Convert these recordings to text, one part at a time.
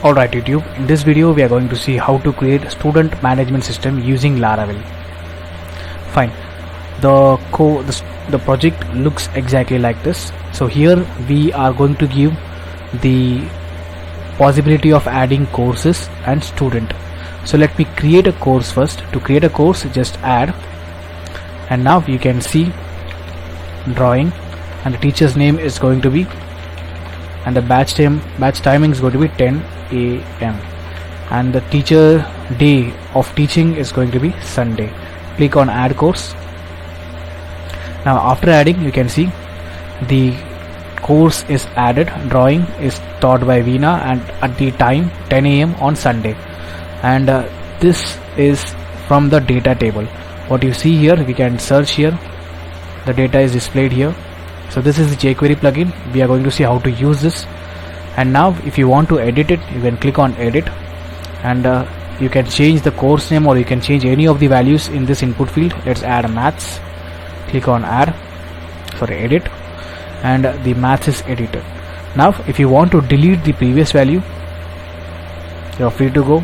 Alright YouTube, in this video we are going to see how to create a student management system using Laravel. Fine, the project looks exactly like this. So here we are going to give the possibility of adding courses and student. So let me create a course first. To create a course, just add, and now you can see drawing, and the teacher's name is going to be, and the batch timing is going to be 10 a.m. and the teacher day of teaching is going to be Sunday. Click on add course. Now after adding, you can see the course is added. Drawing is taught by Veena and at the time 10 a.m. on Sunday, and this is from the data table. What you see here, we can search here, the data is displayed here. So this is the jQuery plugin. We are going to see how to use this. And now if you want to edit it, you can click on edit, and you can change the course name, or you can change any of the values in this input field. Let's add maths. Click on edit, and the maths is edited. Now if you want to delete the previous value, you are free to go.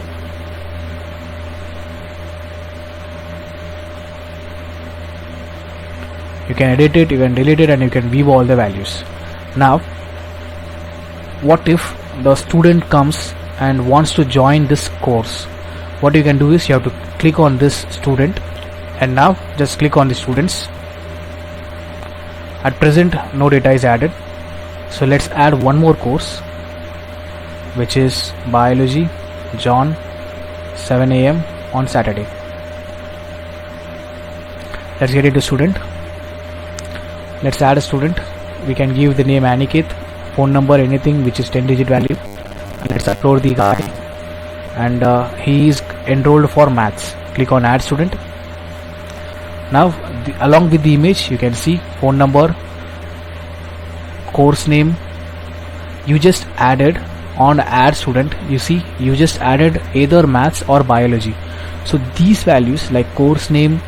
You can edit it, you can delete it, and you can view all the values. Now what if the student comes and wants to join this course? What you can do is you have to click on this student, and now just click on the students. At present no data is added, so let's add one more course, which is biology, John, 7 a.m. on Saturday. Let's get into student. Let's add a student. We can give the name Aniket, phone number, anything which is 10-digit value. Let's upload the guy, and he is enrolled for maths. Click on add student. Now along with the image, you can see phone number, course name. You just added on add student, you see you just added either maths or biology. So these values like course name,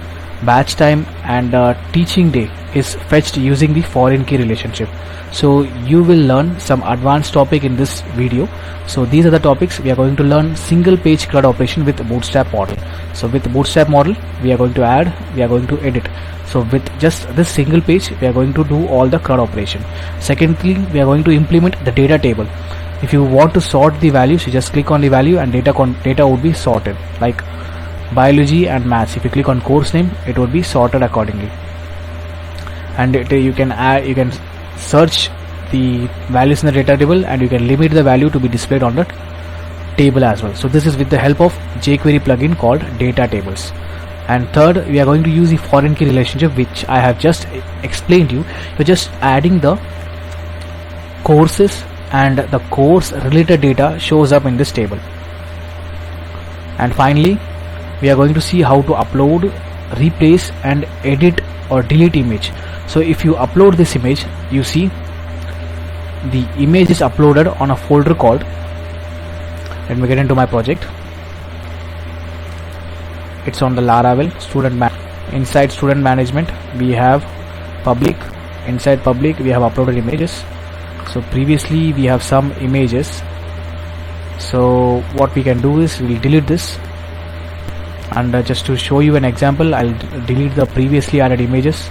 batch time, and teaching day is fetched using the foreign key relationship. So you will learn some advanced topic in this video. So these are the topics we are going to learn. Single page CRUD operation with Bootstrap model. So with Bootstrap model, we are going to add, we are going to edit. So with just this single page, we are going to do all the CRUD operation. Secondly, we are going to implement the data table. If you want to sort the values, you just click on the value, and data would be sorted, like biology and maths. If you click on course name, it would be sorted accordingly. And you can search the values in the data table, and you can limit the value to be displayed on the table as well. So this is with the help of jQuery plugin called data tables. And third, we are going to use the foreign key relationship, which I have just explained you. You're just adding the courses, and the course related data shows up in this table. And finally, we are going to see how to upload, replace, and edit or delete image. So if you upload this image, you see the image is uploaded on a folder called, let me get into my project, it's on the Laravel student inside student management we have public. Inside public we have uploaded images. So previously we have some images, so what we can do is we will delete this, and just to show you an example, I'll delete the previously added images.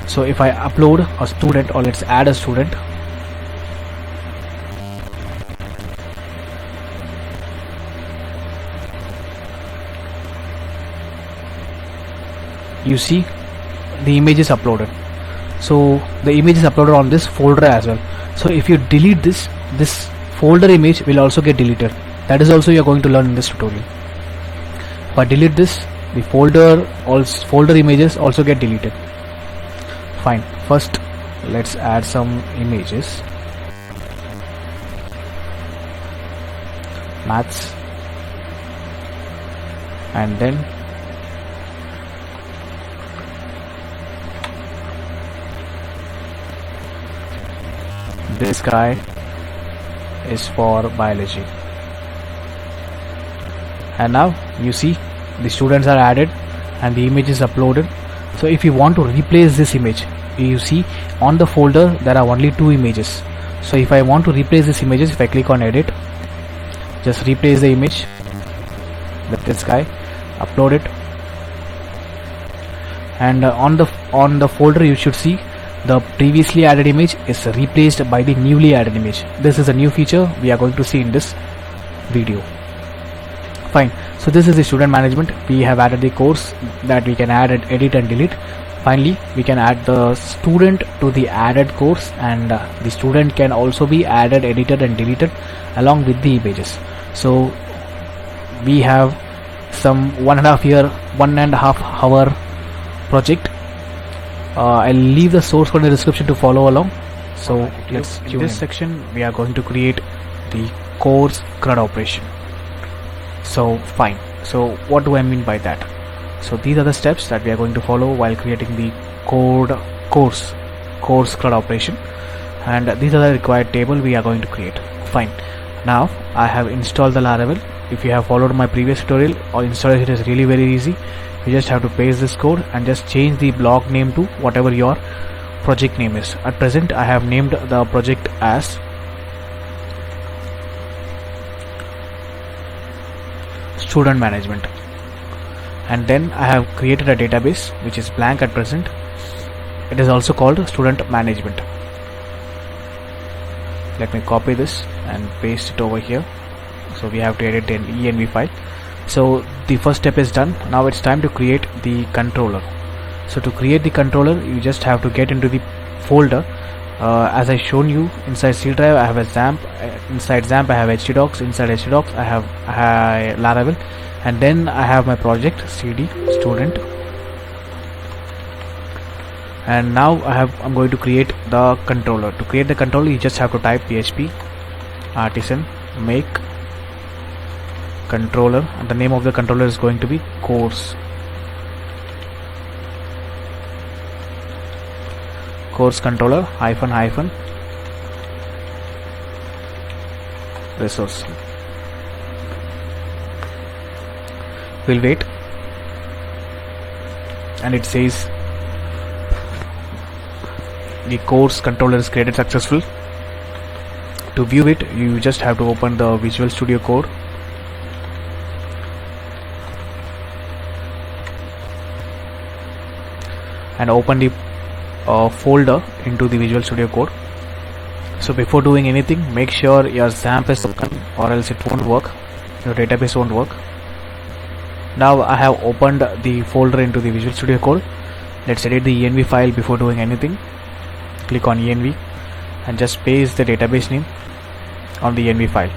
So if I upload a student, or let's add a student, you see the image is uploaded. So the image is uploaded on this folder as well. So if you delete this folder image will also get deleted. That is also you are going to learn in this tutorial. If I delete this, the folder images also get deleted. Fine, first let's add some images. Maths, and then this guy is for biology. And now you see the students are added and the image is uploaded. So if you want to replace this image, you see on the folder there are only 2 images. So if I want to replace these images, if I click on edit, just replace the image with this guy, upload it, and on the folder you should see the previously added image is replaced by the newly added image. This is a new feature we are going to see in this video. Fine. So this is the student management. We have added the course that we can add and edit and delete. Finally, we can add the student to the added course, and the student can also be added, edited and deleted along with the images. So we have some 1.5 hour project. I'll leave the source code in the description to follow along. So let's in this section we are going to create the course CRUD operation. So fine. So what do I mean by that? So these are the steps that we are going to follow while creating the course CRUD operation, and these are the required table we are going to create. Fine. Now I have installed the Laravel. If you have followed my previous tutorial, or installation is really very easy. You just have to paste this code and just change the block name to whatever your project name is. At present I have named the project as student management, and then I have created a database which is blank at present. It is also called student management. Let me copy this and paste it over here. So we have to edit an env file. So the first step is done. Now it's time to create the controller. So to create the controller, you just have to get into the folder. As I shown you, inside C drive I have a XAMPP, inside XAMPP I have htdocs, inside htdocs I have Laravel, and then I have my project cd student, and now I'm going to create the controller. To create the controller, you just have to type php artisan make controller, and the name of the controller is going to be course controller hyphen resource. We'll wait, and it says the course controller is created successful. To view it, you just have to open the Visual Studio Code and open the folder into the Visual Studio Code. So before doing anything, make sure your XAMPP is open, or else it won't work, your database won't work. Now I have opened the folder into the Visual Studio Code. Let's edit the env file before doing anything. Click on env and just paste the database name on the env file.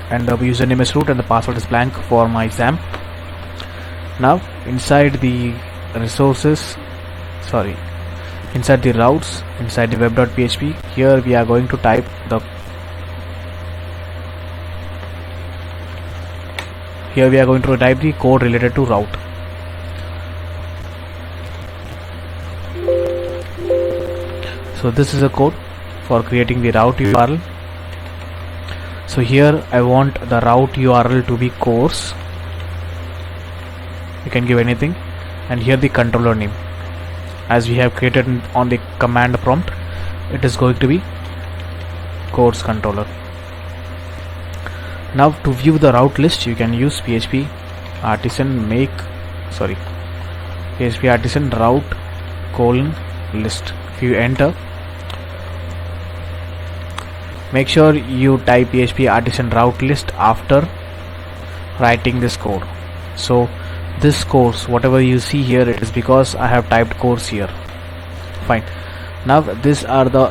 And the username is root and the password is blank for my XAMPP. Now inside the resources, inside the routes, inside the web.php, here we are going to type the code related to route. So this is a code for creating the route URL. So here I want the route URL to be course. You can give anything, and here the controller name, as we have created on the command prompt, it is going to be course controller. Now to view the route list, you can use php artisan route list. If you enter, make sure you type php artisan route list after writing this code. So this course, whatever you see here, it is because I have typed course here. Fine. Now these are the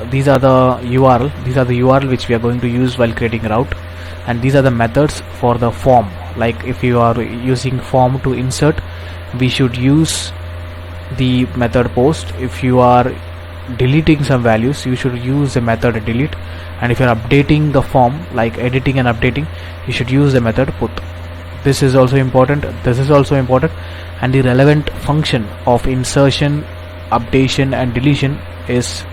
URL which we are going to use while creating route, and these are the methods for the form. Like if you are using form to insert, we should use the method post. If you are deleting some values, you should use the method delete, and if you are updating the form, like editing and updating, you should use the method put. This is also important, and the relevant function of insertion, updation and deletion is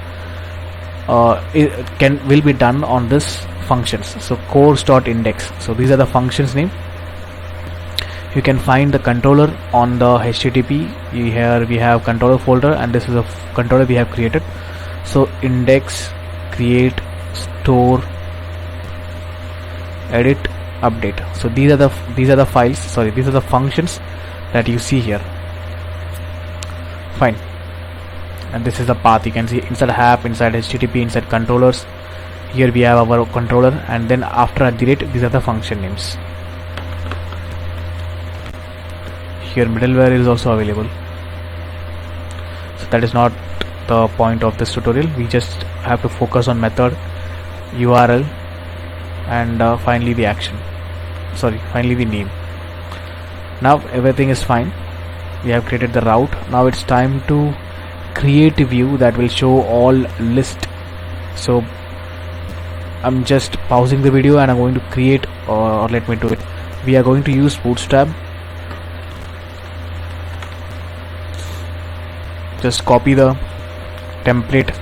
will be done on this functions. So course.index, so these are the functions name, you can find the controller on the HTTP. Here we have controller folder, and this is a controller we have created. So index, create, store, edit, update. So these are the files, sorry, these are the functions that you see here. Fine. And this is the path. You can see inside app, inside HTTP, inside controllers. Here we have our controller, and then after @ these are the function names. Here middleware is also available. So that is not the point of this tutorial. We just have to focus on method, URL, and finally the action. Finally the name. Now everything is fine. We have created the route. Now it's time to create a view that will show all list. So I'm just pausing the video and I'm going to create, or let me do it. We are going to use Bootstrap. Just copy the template.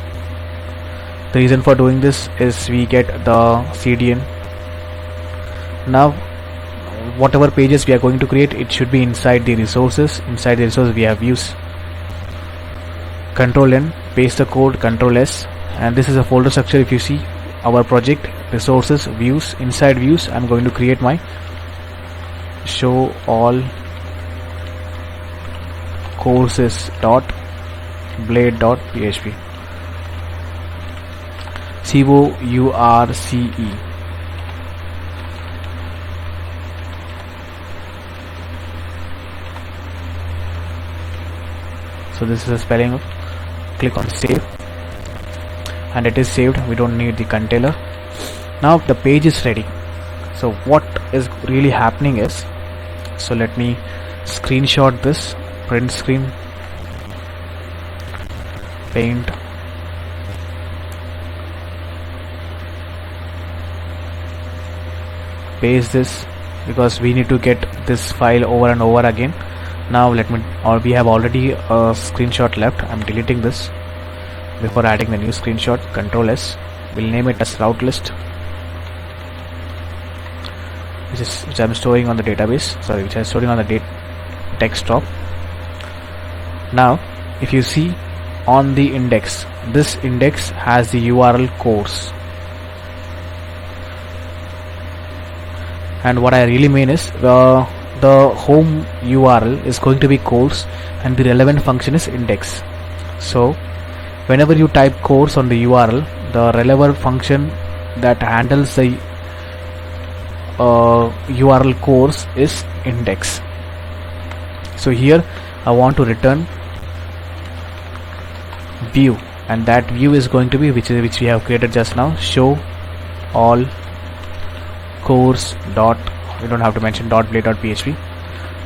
The reason for doing this is we get the CDN. Now whatever pages we are going to create, it should be inside the resources. Inside the resources we have views. Control N, paste the code, Control S, and this is a folder structure. If you see our project, resources, views. Inside views I'm going to create my show all courses dot blade.php. COURCE. So this is the spelling. Click on save, and it is saved. We don't need the container. Now the page is ready. So what is really happening is, so let me screenshot this, print screen, paint, paste this, because we need to get this file over and over again. Now we have already a screenshot left. I'm deleting this before adding the new screenshot. Control S. We'll name it as route list, which I'm storing on the database, which I'm storing on the desktop. Now if you see on the index, this index has the URL course, and what I really mean is the home URL is going to be course, and the relevant function is index. So whenever you type course on the URL, the relevant function that handles the URL course is index. So here I want to return view, and that view is going to be which we have created just now, show all course dot, we don't have to mention .blade.php.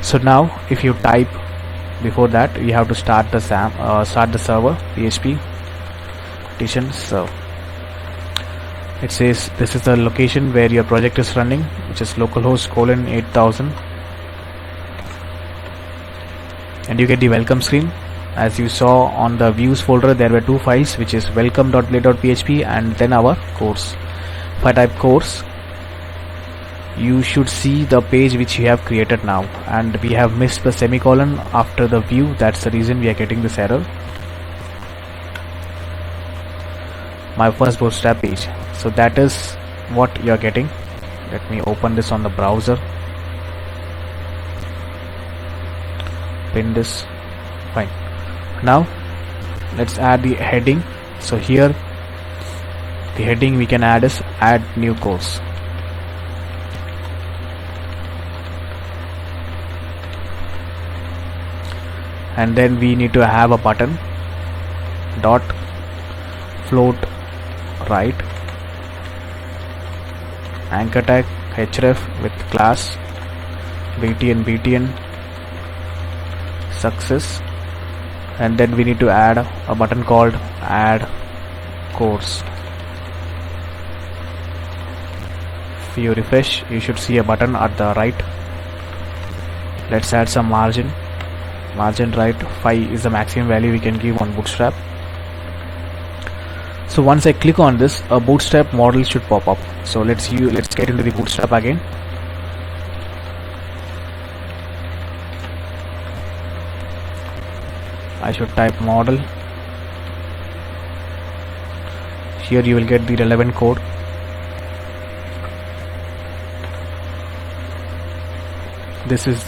So now if you type, before that we have to start the server, PHP petition serve. It says this is the location where your project is running, which is localhost :8000, and you get the welcome screen. As you saw on the views folder, there were two files, which is welcome.blade.php and then our course. If I type course, you should see the page which you have created now, and we have missed the semicolon after the view. That's the reason we are getting this error. My first Bootstrap page. So that is what you are getting. Let me open this on the browser, pin this. Fine. Now let's add the heading. So here the heading we can add is add new course. And then we need to have a button dot float right, anchor tag href with class btn success, and then we need to add a button called add course. If you refresh, you should see a button at the right. Let's add some margin right. 5 is the maximum value we can give on Bootstrap. So once I click on this, a Bootstrap model should pop up. So let's get into the Bootstrap again. I should type model. Here you will get the relevant code. This is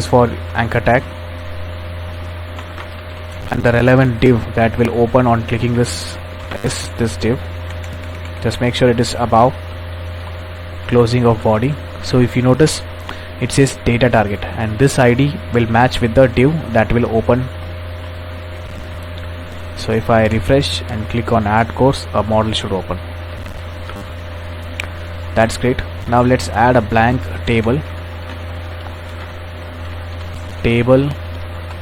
for anchor tag, and the relevant div that will open on clicking this is this div. Just make sure it is above closing of body. So if you notice, it says data target, and this ID will match with the div that will open. So if I refresh and click on add course, a model should open. That's great. Now let's add a blank table. Table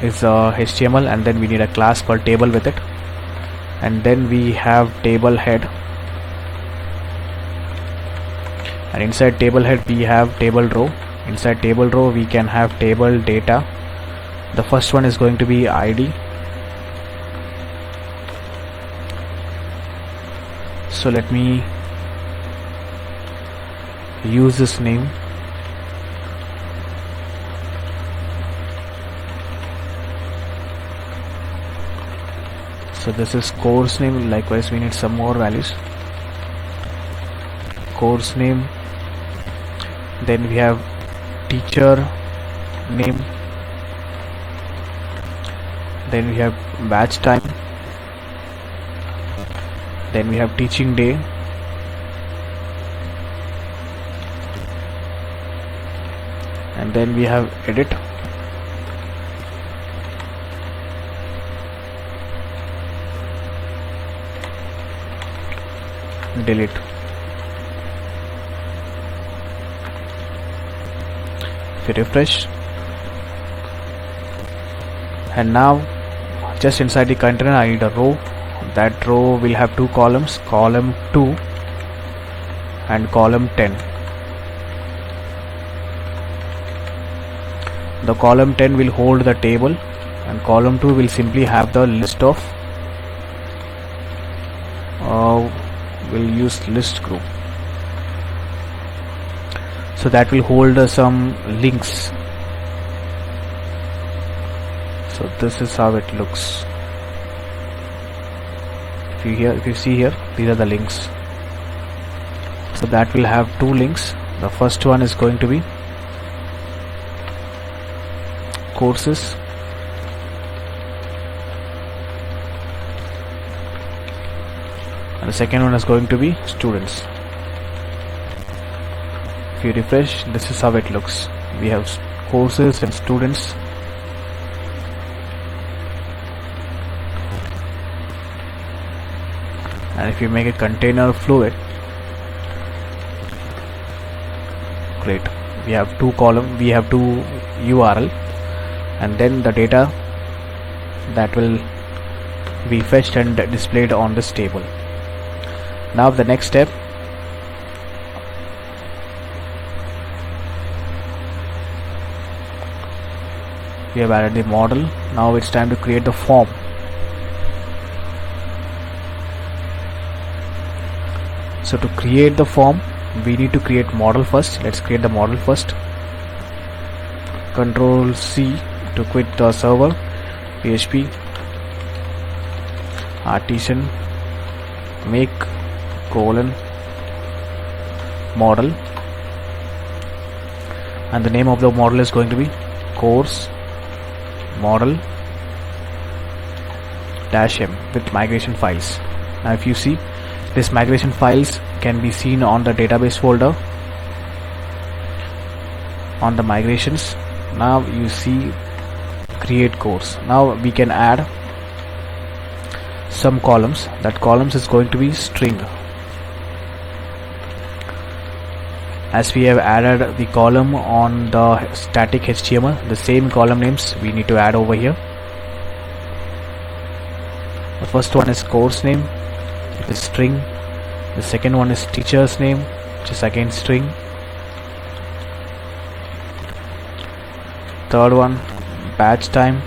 is HTML, and then we need a class called table with it, and then we have table head, and inside table head we have table row. Inside table row we can have table data. The first one is going to be ID. So let me use this name. So this is course name. Likewise we need some more values. Course name, then we have teacher name, then we have batch time, then we have teaching day, and then we have edit, delete. If you refresh, and now just inside the container I need a row. That row will have two columns, column 2 and column 10. The column 10 will hold the table, and column 2 will simply have the list of we'll use list group. So that will hold some links. So this is how it looks. If you see here, these are the links. So that will have two links. The first one is going to be courses, and the second one is going to be students. If you refresh, this is how it looks. We have courses and students. And if you make a container fluid, great. We have two column, we have two URL, and then the data that will be fetched and displayed on this table. Now the next step, we have added the model. Now it's time to create the form. So to create the form, we need to create model first. Let's create the model first. Control C to quit the server. PHP artisan make model, and the name of the model is going to be course model -m with migration files. Now if you see, this migration files can be seen on the database folder on the migrations. Now you see create course. Now we can add some columns. That columns is going to be string. As we have added the column on the static HTML, the same column names we need to add over here. The first one is course name, it is string. The second one is teacher's name, which is again string. Third one batch time.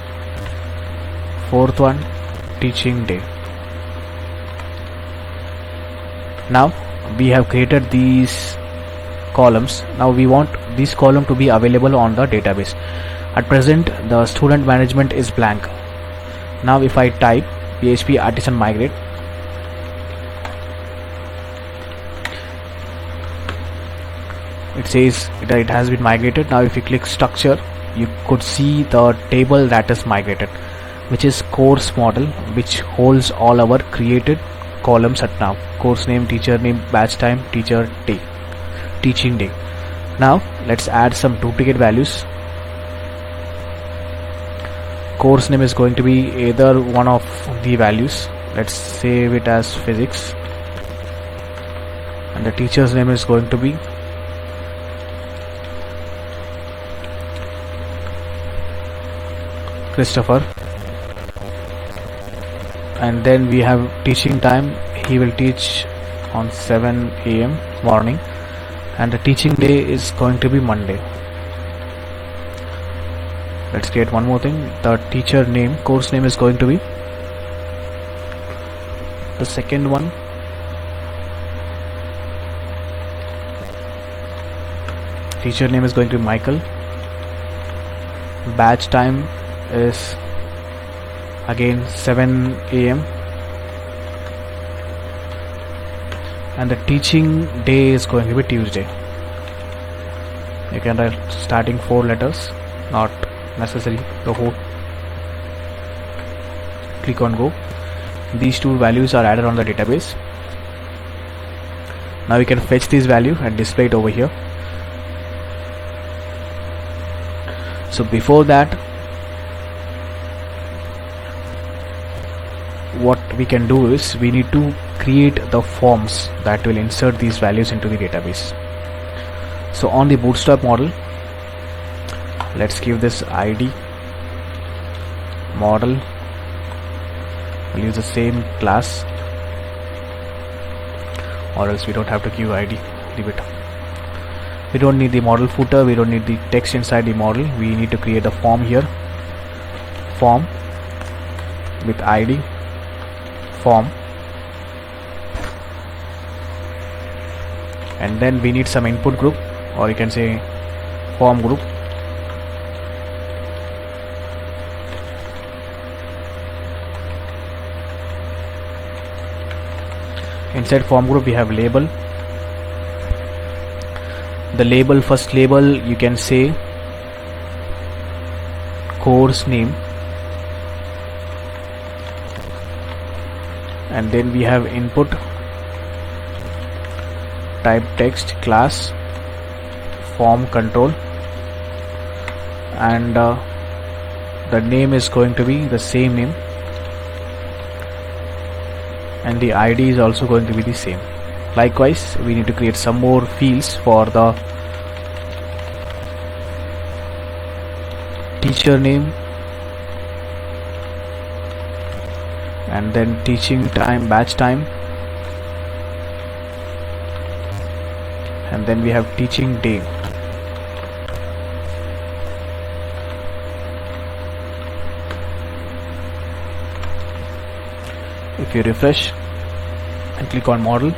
Fourth one teaching day. Now we have created these columns. Now we want this column to be available on the database. At present the student management is blank, Now if I type PHP artisan migrate, it says it has been migrated. Now if you click structure, you could see the table that is migrated, which is course model, which holds all our created columns at now: course name, teacher name, batch time, teacher day, teaching day. Now let's add some duplicate values. Course name is going to be either one of the values. Let's save it as physics, and the teacher's name is going to be Christopher. And then we have teaching time. He will teach on 7 a.m. morning, and the teaching day is going to be Monday. Let's create one more thing. The teacher name, course name is going to be the second one. Teacher name is going to be Michael. Batch time is again 7 a.m. and the teaching day is going to be Tuesday. You can write starting 4 letters, not necessary the whole. Click on go. These 2 values are added on the database. Now we can fetch this value and display it over here. So before that, what we can do is we need to create the forms that will insert these values into the database. So on the Bootstrap model, let's give this ID model. We'll use the same class, or else we don't have to give ID. Leave it. We don't need the model footer, we don't need the text inside the model. We need to create a form here. Form with ID form, and then we need some input group, or you can say form group. Inside form group we have label. The label, first label, you can say course name, and then we have input, type text, class, form control, and the name is going to be the same name, and the ID is also going to be the same. Likewise, we need to create some more fields for the teacher name, and then teaching time, batch time, and then we have teaching day. If you refresh and click on model,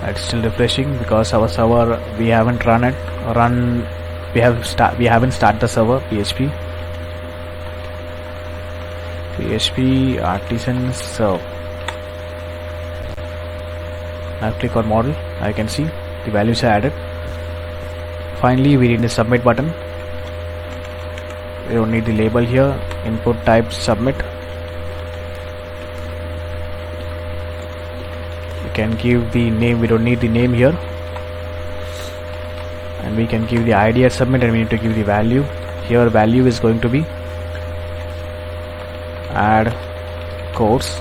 it's still refreshing because our server, we haven't run it. We haven't started the server. PHP artisan serve. Now click on model. I can see the values are added. Finally, we need the submit button. We don't need the label here. Input type submit. We can give the name. We don't need the name here, and we can give the ID at submit, and we need to give the value. Here value is going to be add course,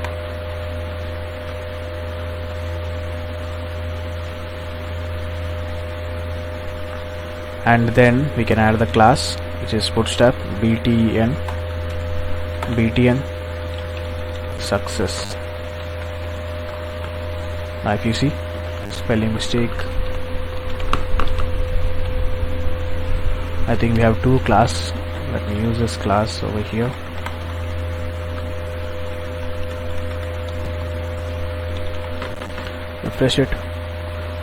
and then we can add the class, which is Bootstrap btn success. Now if you see spelling mistake, I think we have 2 class. Let me use this class over here. Refresh it,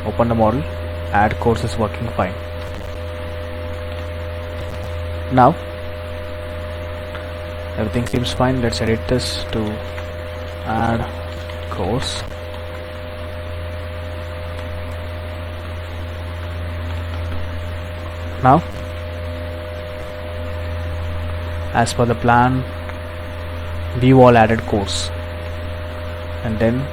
open the model, add course is working fine. Everything seems fine. Let's edit this to add course. Now, as per the plan, view all added course, and then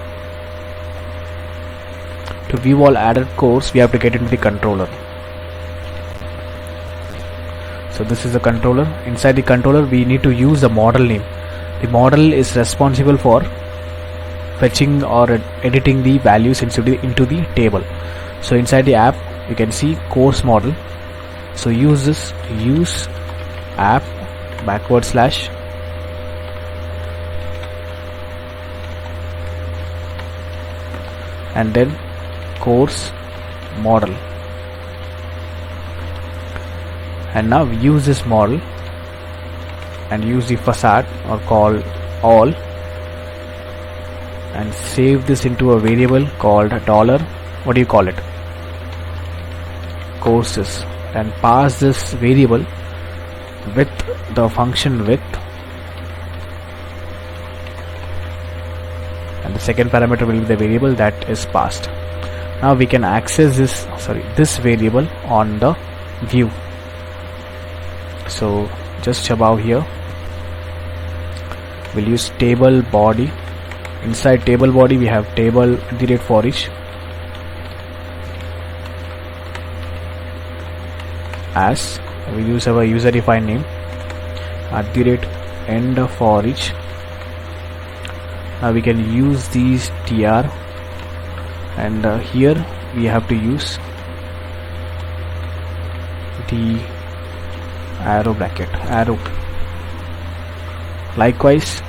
to view all added course we have to get into the controller. So this is the controller. Inside the controller we need to use the model name. The model is responsible for fetching or editing the values into the table. So inside the app you can see course model. So use this, use app /, and then course model, and now use this model and use the facade or call all, and save this into a variable called courses, and pass this variable with the function width, and the second parameter will be the variable that is passed. Now we can access this variable on the view. So just above here we'll use table body. Inside table body we have table @for each, as we use our user defined name @end for each. Now we can use these tr, and here we have to use the arrow bracket. Likewise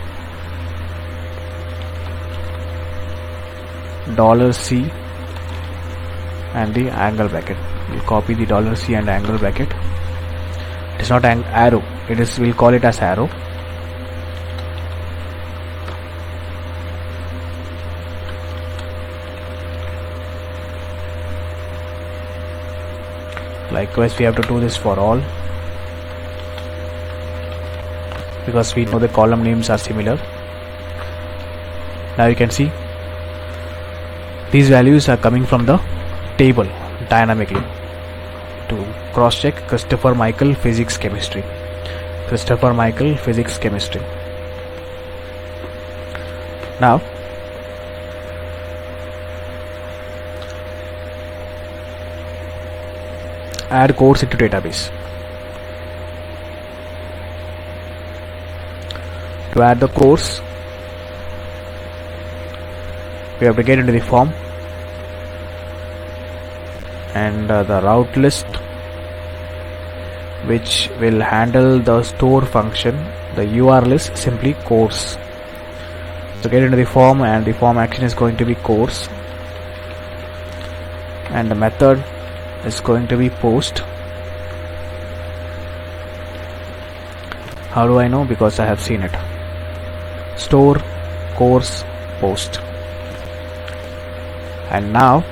$C and the angle bracket. We'll copy the $C and angle bracket. It is not an arrow, we'll call it as arrow. Likewise we have to do this for all, because we know the column names are similar. Now you can see these values are coming from the table dynamically. To cross check, Christopher Michael physics chemistry. Now add course into database. To add the course we have to get into the form, and the route list which will handle the store function. The URL is simply course. So get into the form, and the form action is going to be course, and the method is going to be post. How do I know? Because I have seen it. Store course post. And now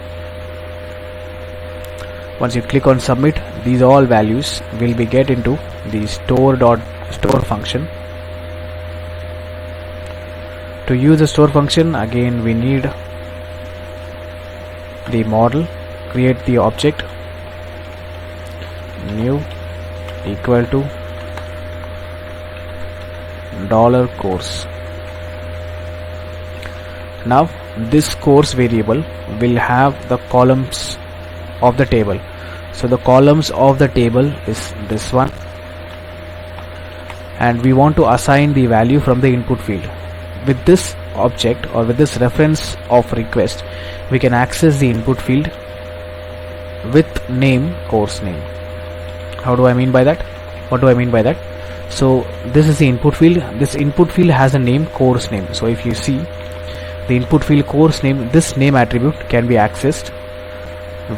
once you click on submit, these all values will be get into the store function. To use the store function, again we need the model. Create the object new equal to $course. Now this course variable will have the columns of the table. So the columns of the table is this one, and we want to assign the value from the input field. With this object or with this reference of request, we can access the input field with name course name. How do I mean by that? What do I mean by that? So this is the input field. This input field has a name course name. So if you see the input field course name, this name attribute can be accessed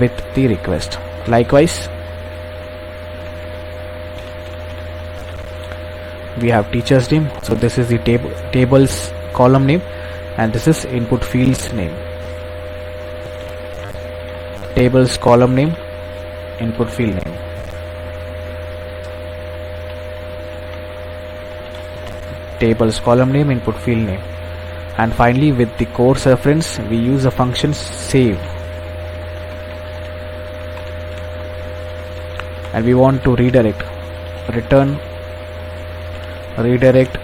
with the request. Likewise we have teacher's name. So this is the table's column name, and this is input field's name. Table's column name, input field name. tables column name, input field name. And finally, with the course reference, we use the function save, and we want to redirect, return redirect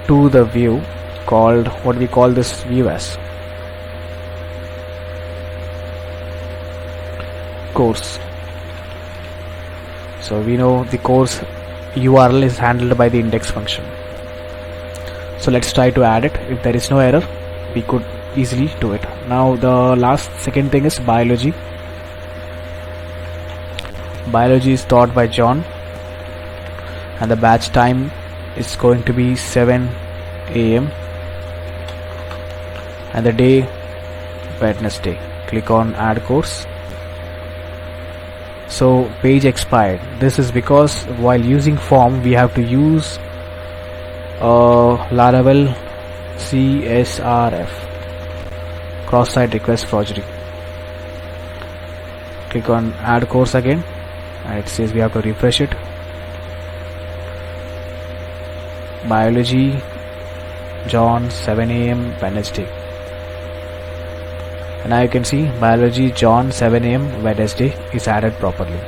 to the view called, what we call this view as, course. So we know the course URL is handled by the index function. So let's try to add it. If there is no error, we could easily do it. Now the second thing is biology. Biology is taught by John, and the batch time is going to be 7 AM and the day Wednesday. Click on add course. So page expired. This is because while using form we have to use Laravel CSRF, cross-site request forgery. Click on add course again, and it says we have to refresh it. Biology John 7 AM Wednesday, and now you can see biology John 7 AM Wednesday is added properly.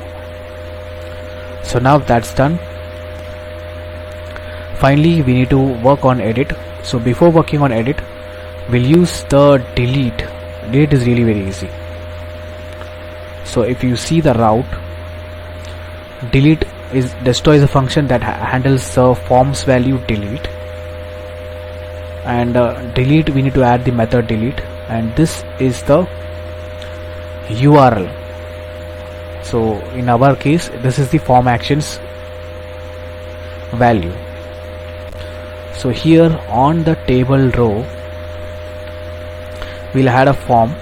So now that's done. Finally, we need to work on edit. So before working on edit, we'll use the delete. Delete is really very easy. So if you see the route, delete destroys a function that handles the forms value delete, and delete, we need to add the method delete, and this is the URL. So in our case, this is the form actions value. So here on the table row, we'll add a form.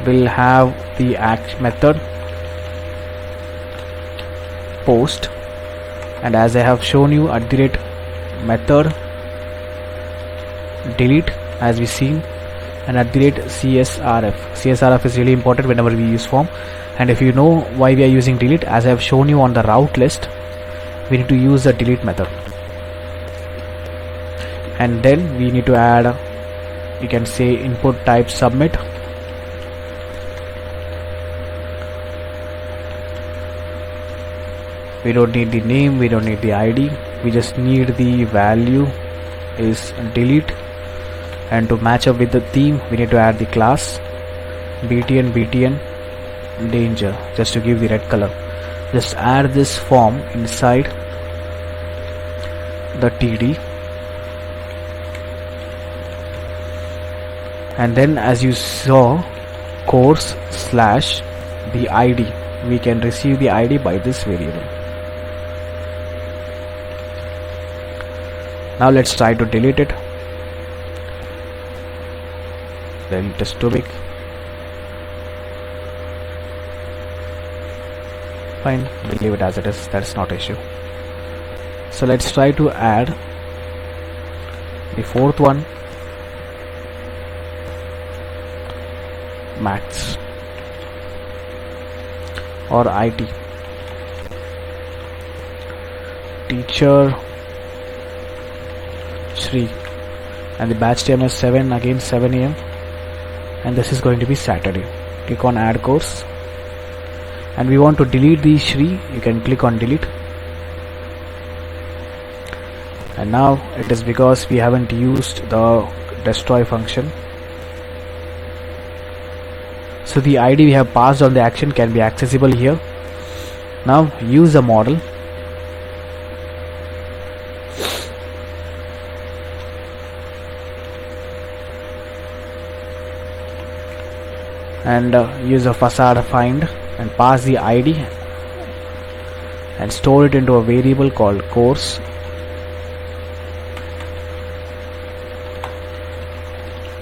We'll have the method post, and as I have shown you, @method delete as we seen, and @CSRF. CSRF is really important whenever we use form. And if you know why we are using delete, as I have shown you on the route list, we need to use the delete method. And then we need to add, you can say, input type submit, we don't need the name, we don't need the ID, we just need the value is delete. And to match up with the theme, we need to add the class btn danger, just to give the red color. Just add this form inside the TD, and then as you saw, course / the ID, we can receive the ID by this variable. Now let's try to delete it. Then it is too big. Fine, we'll leave it as it is, that's not an issue. So let's try to add the fourth one, maths or IT. Teacher Shri, and the batch time is 7 AM, and this is going to be Saturday. Click on add course, and we want to delete the Shri. You can click on delete, and now it is because we haven't used the destroy function. So the ID we have passed on the action can be accessible here. Now use the model, and use a facade find and pass the ID and store it into a variable called course.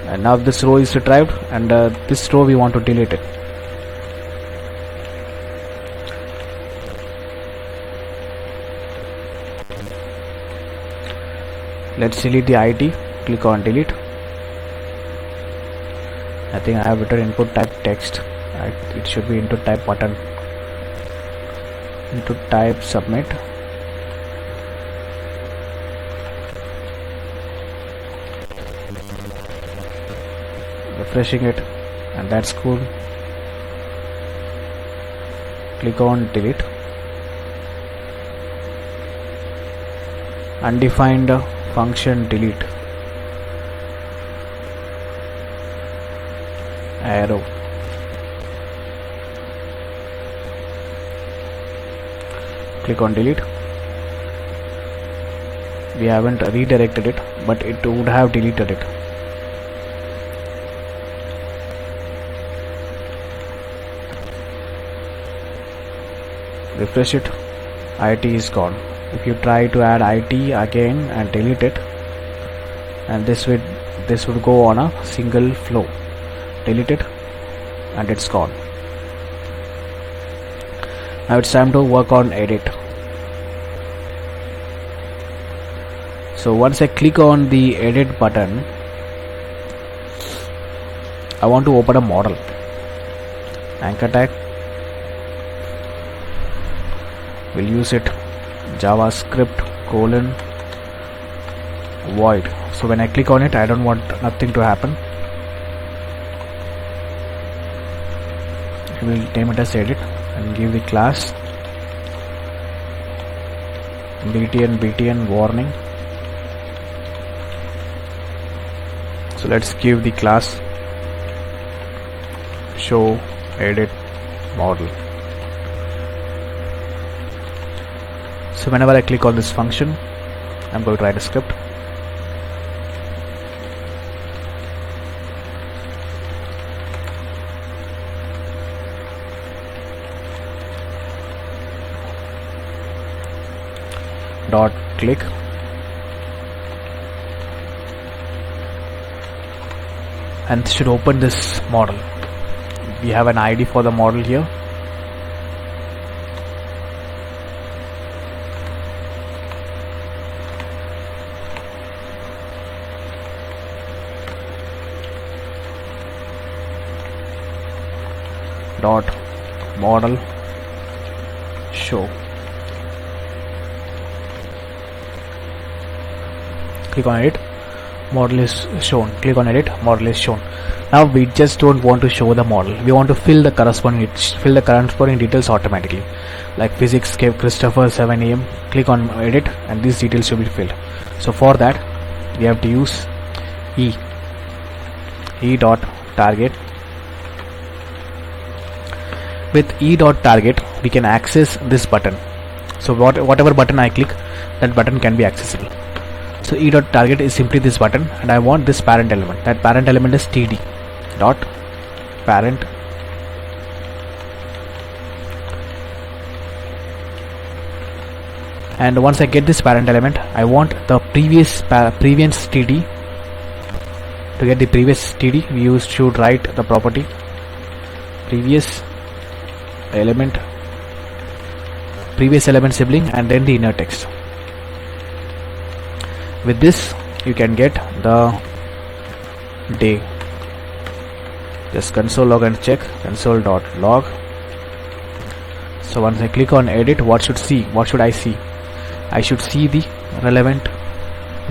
And now this row is retrieved, and this row we want to delete it. Let's delete the ID. Click on delete. I think I have written input type text. It should be input type button. Input type submit. refreshing it, and that's cool. Click on delete. Undefined function delete. Arrow. Click on delete. We haven't redirected it, but it would have deleted it. Refresh it. IT is gone. If you try to add IT again and delete it, and this would go on a single flow. Delete it, and it's gone. Now it's time to work on edit. So once I click on the edit button, I want to open a model. Anchor tag. We'll use it JavaScript : void. So when I click on it, I don't want nothing to happen. We will name it as edit and give the class btn warning. So let's give the class show edit model. So whenever I click on this function, I'm going to write a script. Dot click. And should open this model. We have an ID for the model here. Dot model show. Click on edit, model is shown. Click on edit, model is shown. Now we just don't want to show the model. We want to fill the corresponding details automatically. Like physics gave Christopher 7 AM. Click on edit, and these details should be filled. So for that, we have to use e dot target. With e dot target, we can access this button. So whatever button I click, that button can be accessible. So e dot target is simply this button, and I want this parent element. That parent element is td dot parent and once I get this parent element, I want the previous td. To get the previous td, we should write the property previous element sibling and then the inner text. With this, you can get the day. Just console log and check console.log. So once I click on edit, what should I see? I should see the relevant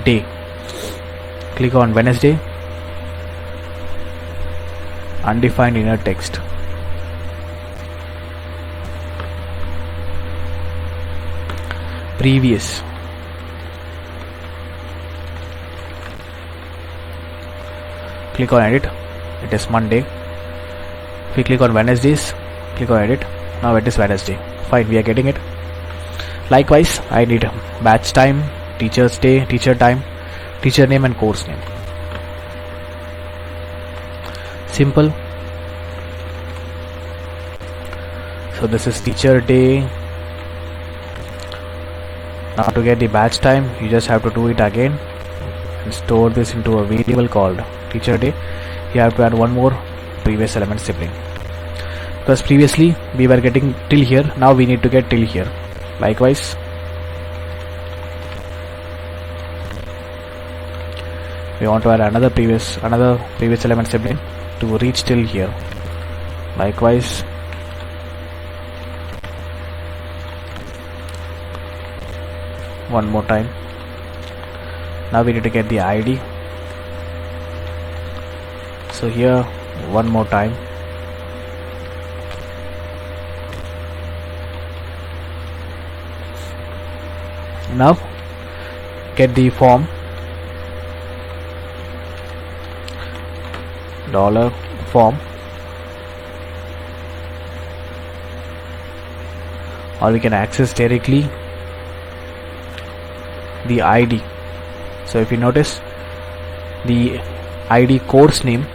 day. Click on Wednesday, undefined inner text. Previous. Click on edit, it is Monday. If we click on Wednesdays, click on edit, now it is Wednesday. Fine, we are getting it. Likewise, I need batch time, teacher's day, teacher time, teacher name and course name. Simple. So this is teacher day. Now to get the batch time, you just have to do it again and store this into a variable called teacher day. You have to add one more previous element sibling, because previously we were getting till here, now we need to get till here. Likewise, we want to add another previous element sibling to reach till here. Likewise, one more time. Now we need to get the ID. So here one more time. Now get the form $form, or we can access directly the ID. So if you notice, the ID course name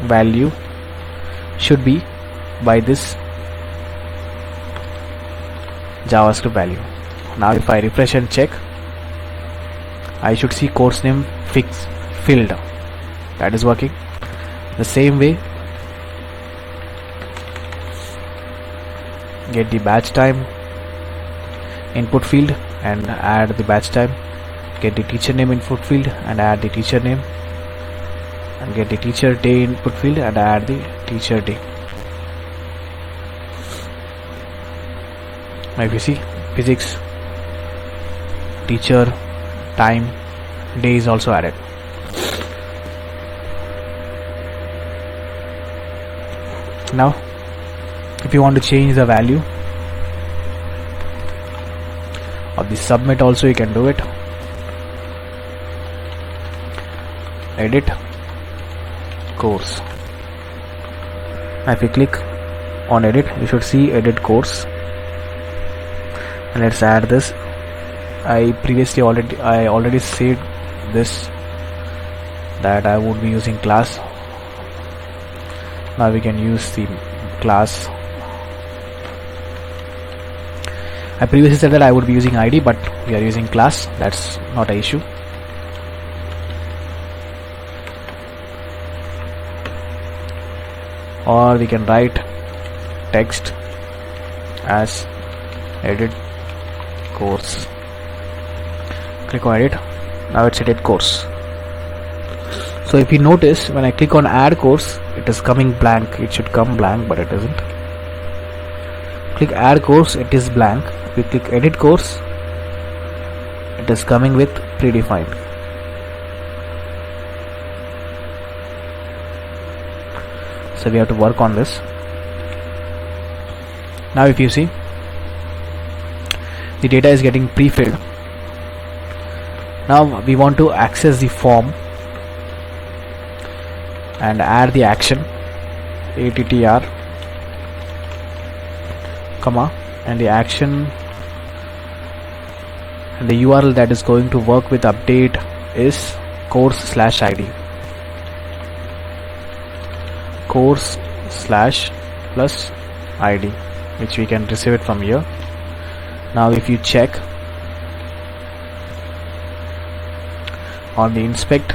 value should be by this JavaScript value. Now if I refresh and check, I should see course name filled. That is working. The same way, get the batch time input field and add the batch time. Get the teacher name input field and add the teacher name, and get the teacher day input field and add the teacher day. Now if you see, physics teacher time day is also added. Now if you want to change the value of the submit also, you can do it. Edit course. Now if you click on edit, you should see edit course, and let's add this. I already said this that I would be using class. Now we can use the class. I previously said that I would be using ID, but we are using class. That's not an issue. Or we can write text as edit course. Click on edit. Now it's edit course. So if you notice, when I click on add course, it is coming blank. It should come blank, but it isn't. Click add course, it is blank. If we click edit course, it is coming with predefined. So we have to work on this. Now if you see, the data is getting pre-filled. Now we want to access the form and add the action attr, comma, and the action and the URL that is going to work with update is course/id, course/+id, which we can receive it from here. Now if you check on the inspect,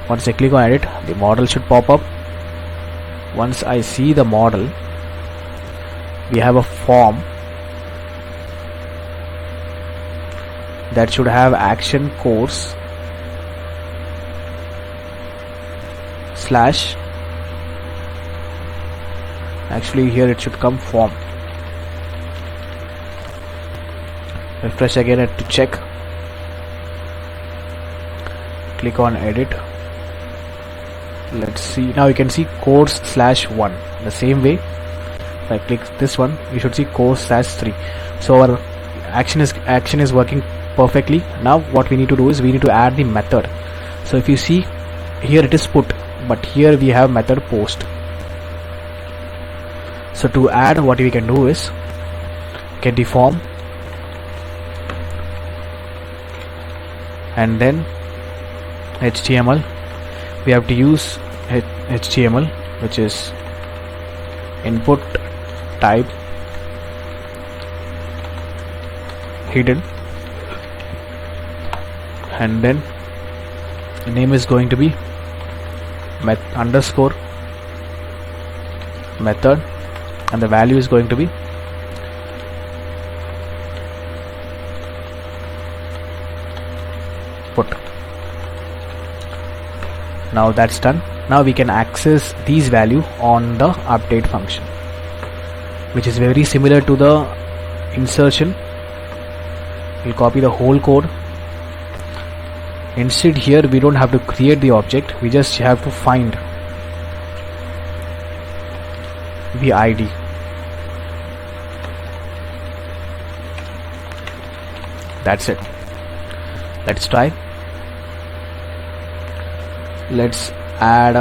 once I click on edit, the model should pop up. Once I see the model, we have a form that should have action course slash, actually here it should come form. Refresh again to check. Click on edit. Let's see. Now you can see course/1. The same way, if I click this one, you should see course/3. So our action is working perfectly. Now what we need to do is we need to add the method. So if you see here, it is put, but here we have method post. So to add, what we can do is get the form and then HTML. We have to use HTML, which is input type hidden, and then the name is going to be underscore method, and the value is going to be put. Now that's done. Now we can access these value on the update function, which is very similar to the insertion. We'll copy the whole code Instead, here we don't have to create the object, we just have to find the ID. That's it. Let's try. Let's add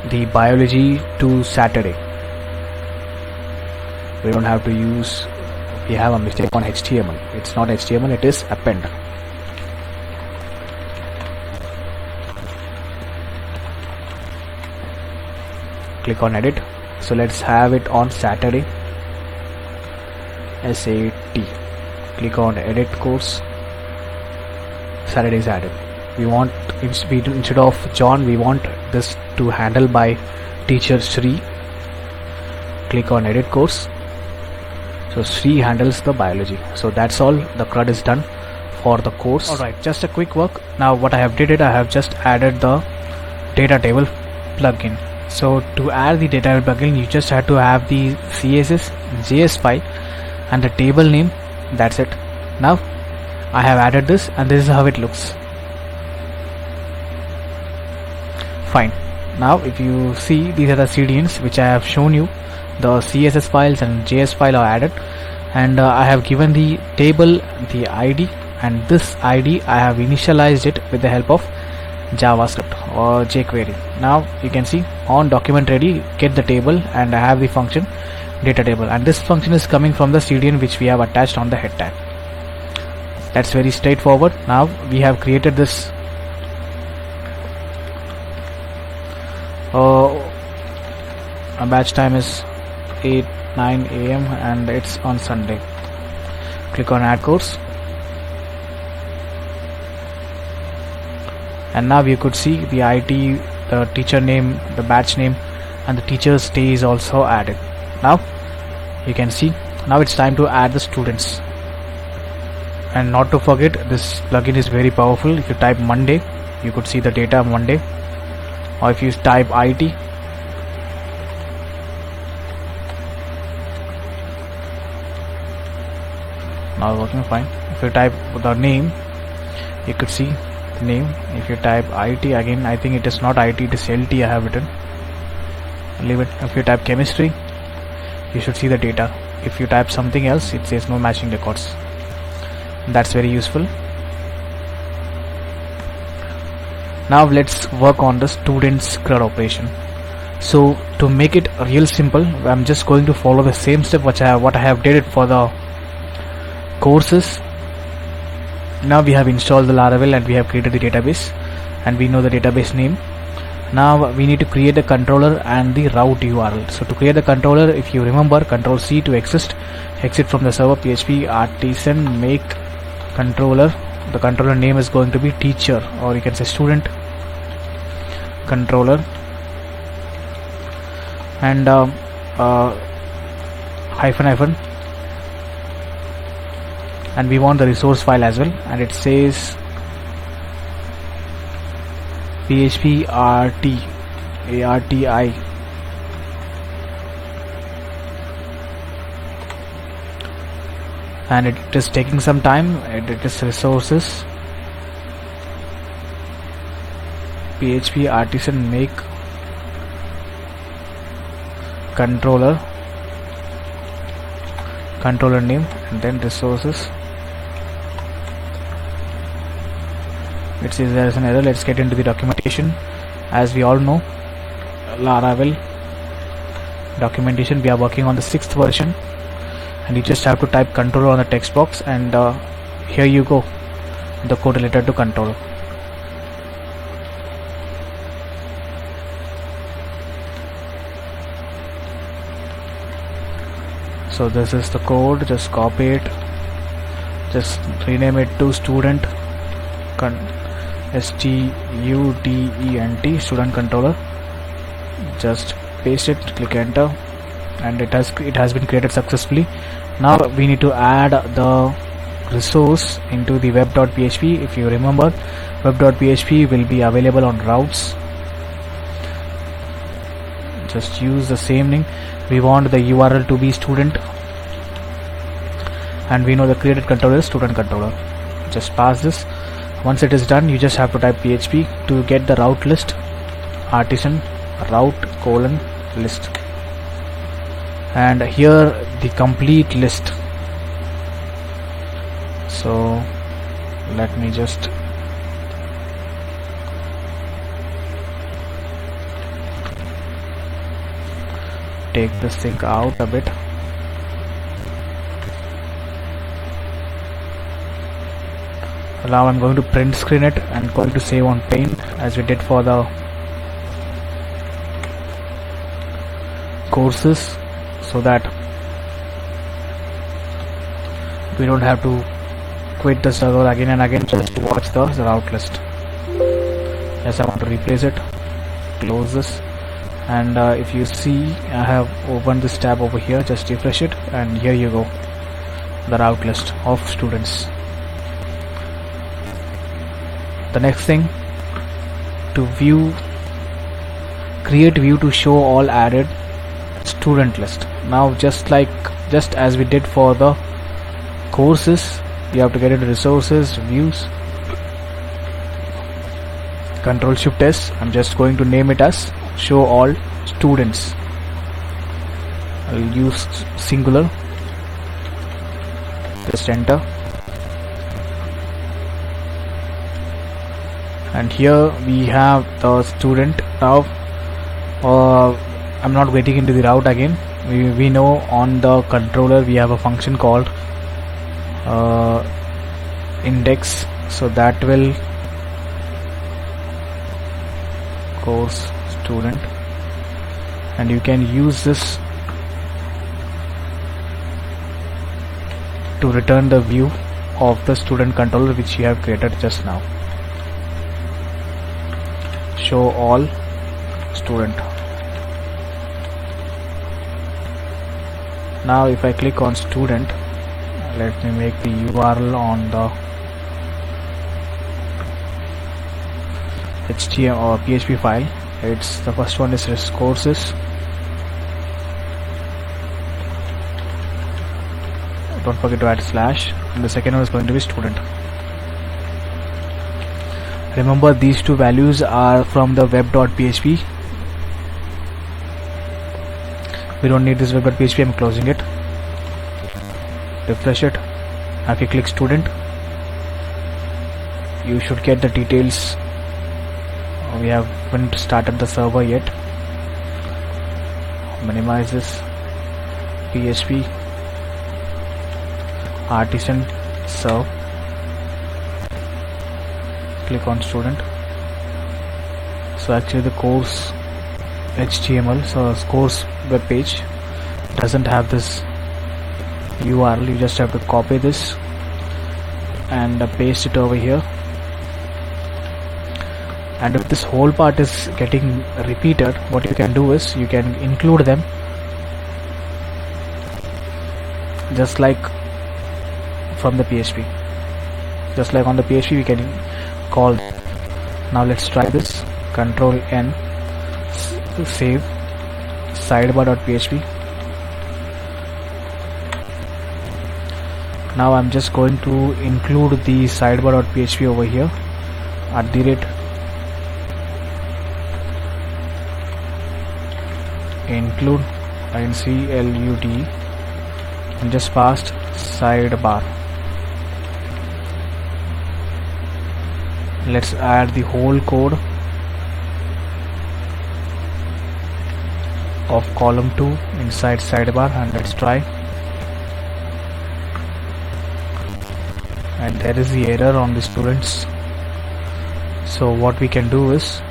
the biology to Saturday. We don't have to use, we have a mistake on HTML. It's not HTML, it is append. Click on edit. So let's have it on Saturday. SAT. Click on edit course. Saturday is added. We want, instead of John, we want this to handle by teacher Sri. Click on edit course. So Sri handles the biology. So that's all, the CRUD is done for the course. Alright, just a quick work. Now what I have did it, I have just added the data table plugin. So to add the data table plugin, you just have to have the CSS JS file and the table name. That's it. Now I have added this, and this is how it looks. Fine. Now if you see, these are the CDNs which I have shown you. The CSS files and JS file are added, and I have given the table the ID, and this ID I have initialized it with the help of JavaScript or jQuery. Now you can see on document ready, get the table, and I have the function data table, and this function is coming from the CDN which we have attached on the head tag. That's very straightforward. Now we have created this our batch time is 9 AM and it's on Sunday. Click on add course, and now you could see the ID, the teacher name, the batch name, and the teacher's day is also added. Now you can see, now it's time to add the students. And not to forget, this plugin is very powerful. If you type Monday, you could see the data Monday, or if you type IT, now working fine. If you type the name, you could see the name. If you type IT again, I think it is not IT, it is LT I have written. Leave it. If you type chemistry, you should see the data. If you type something else, it says no matching records. That's very useful. Now let's work on the students CRUD operation. So to make it real simple, I'm just going to follow the same step what I have did it for the courses. Now we have installed the Laravel and we have created the database, and we know the database name. Now we need to create the controller and the route URL. So to create the controller, if you remember, Control C to exit from the server, PHP artisan make controller. The controller name is going to be teacher, or you can say student controller, and hyphen, and we want the resource file as well, and it says PHP arti, and it is taking some time. It is resources PHP artisan make controller name, and then resources. It says there is an error. Let's get into the documentation. As we all know, Laravel documentation, we are working on the 6th version, and you just have to type controller on the text box, and here you go, the code related to controller. So this is the code. Just copy it, just rename it to student student student controller. Just paste it, click enter, and it has been created successfully. Now we need to add the resource into the web.php. If you remember, web.php will be available on routes. Just use the same name. We want the URL to be student, and we know the created controller is student controller. just pass this. Once it is done, you just have to type PHP to get the route list, artisan route colon list, and here the complete list. So let me just take this thing out a bit. Now I'm going to print screen it and going to save on Paint as we did for the courses, so that we don't have to quit the server again and again just to watch the route list. Yes, I want to replace it, close this, and if you see, I have opened this tab over here. Just refresh it and here you go, the route list of students. The next thing, to view, create view to show all added student list. Now just as we did for the courses, you have to get into resources, views, Control Shift S. I'm just going to name it as show all students. I'll use singular, just enter, and here we have the student. Now I'm not getting into the route again. We know on the controller we have a function called index, so that will course student, and you can use this to return the view of the student controller which you have created just now. Show all student. Now if I click on student, let me make the URL on the HTML or PHP file. It's the first one is courses. Don't forget to add slash, and the second one is going to be student. Remember, these two values are from the web.php. We don't need this web.php. I'm closing it. Refresh it. Now if you click student, you should get the details. We haven't started the server yet. Minimize this. PHP artisan serve. Click on student. So actually the course HTML, so course web page doesn't have this URL. You just have to copy this and paste it over here. And if this whole part is getting repeated, what you can do is you can include them, just like from the PHP. Just like on the PHP we can call. Now let's try this. Control N to save sidebar.php. Now I'm just going to include the sidebar.php over here. @ include include and just passed sidebar. Let's add the whole code of column 2 inside sidebar, and let's try. And there is the error on the students. So what we can do is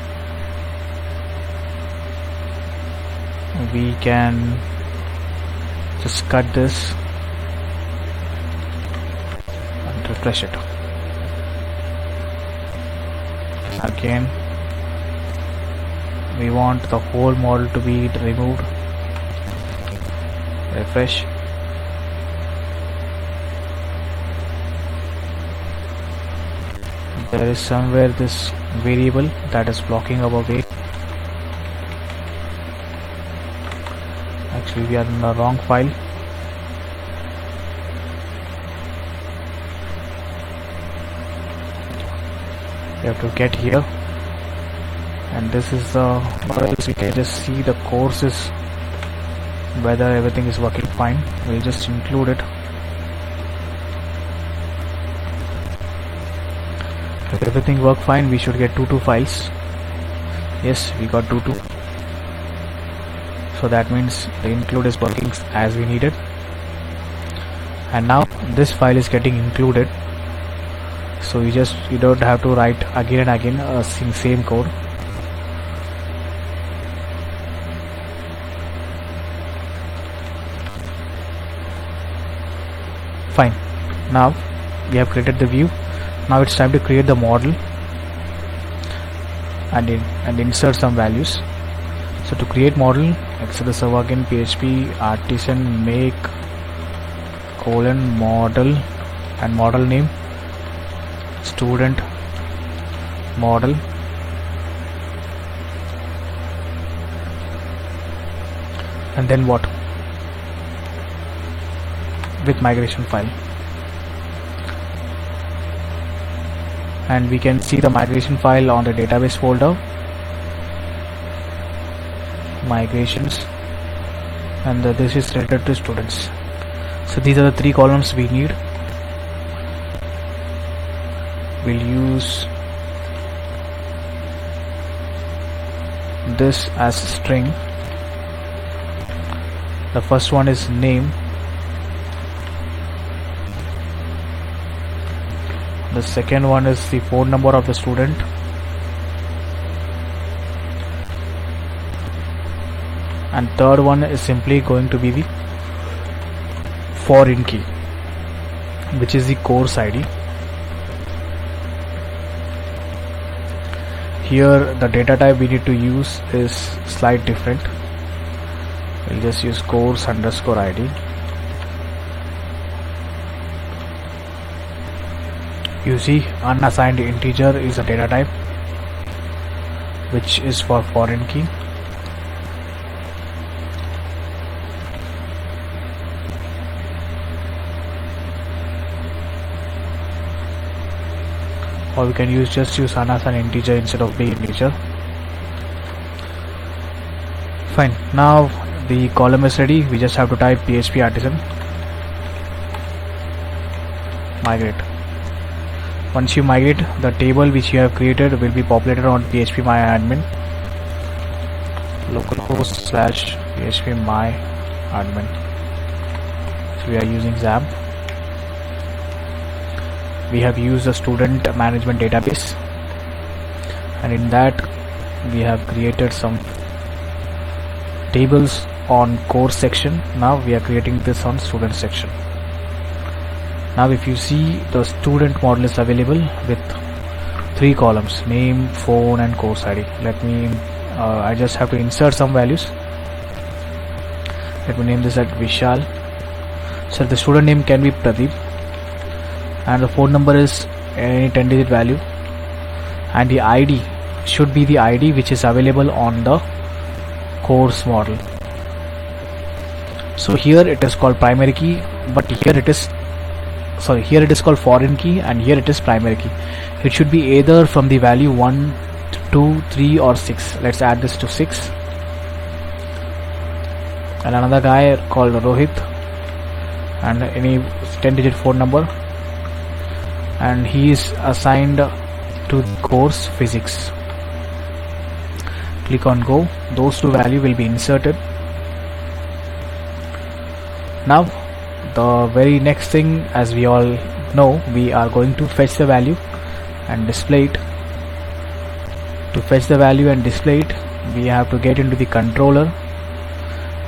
we can just cut this and refresh it. Again, we want the whole model to be removed. Refresh. There is somewhere this variable that is blocking our way. Actually, we are in the wrong file. You have to get here, and this is the, or else we can just see the courses whether everything is working fine. We'll just include it. If everything work fine, we should get 22 files. Yes, we got 22. So that means the include is working as we needed. And now this file is getting included. So you don't have to write again and again same code. Fine. Now we have created the view. Now it's time to create the model and insert some values. So to create model, exit the server again, PHP artisan make model and model name student model, and then what? With migration file, and we can see the migration file on the database folder, migrations, and this is related to students. So these are the 3 columns we need. We'll use this as string. The first one is name, the second one is the phone number of the student, and third one is simply going to be the foreign key, which is the course ID. Here the data type we need to use is slightly different. We'll just use course underscore ID. You see, unassigned integer is a data type which is for foreign key. Or we can just use unassigned integer instead of the integer. Fine. Now the column is ready. We just have to type PHP artisan migrate. Once you migrate, the table which you have created will be populated on PHP my admin localhost / PHP my admin. So we are using XAMPP. We have used the student management database, and in that we have created some tables on course section. Now we are creating this on student section. Now if you see, the student model is available with 3 columns: name, phone, and course ID. I just have to insert some values. Let me name this at Vishal. So the student name can be Pradeep, and the phone number is any 10-digit value, and the ID should be the ID which is available on the course model. So here it is called primary key, but here it is called foreign key, and here it is primary key. It should be either from the value 1, 2, 3 or 6. Let's add this to 6. And another guy called Rohit, and any 10-digit phone number, and he is assigned to the course physics. Click on go. Those 2 values will be inserted. Now the very next thing, as we all know, we are going to fetch the value and display it. To fetch the value and display it, we have to get into the controller.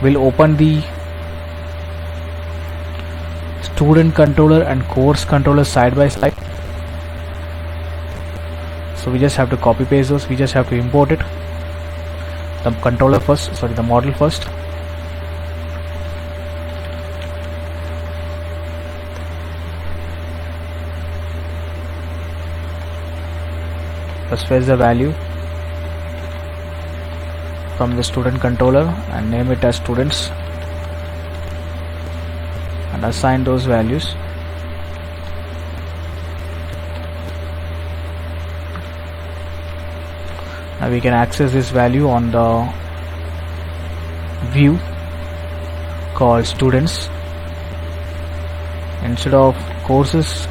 We'll open the student controller and course controller side by side. So we just have to copy paste those. We just have to import it. The controller first, the model first. First fetch the value from the student controller and name it as students, and assign those values. Now we can access this value on the view called students. Instead of courses,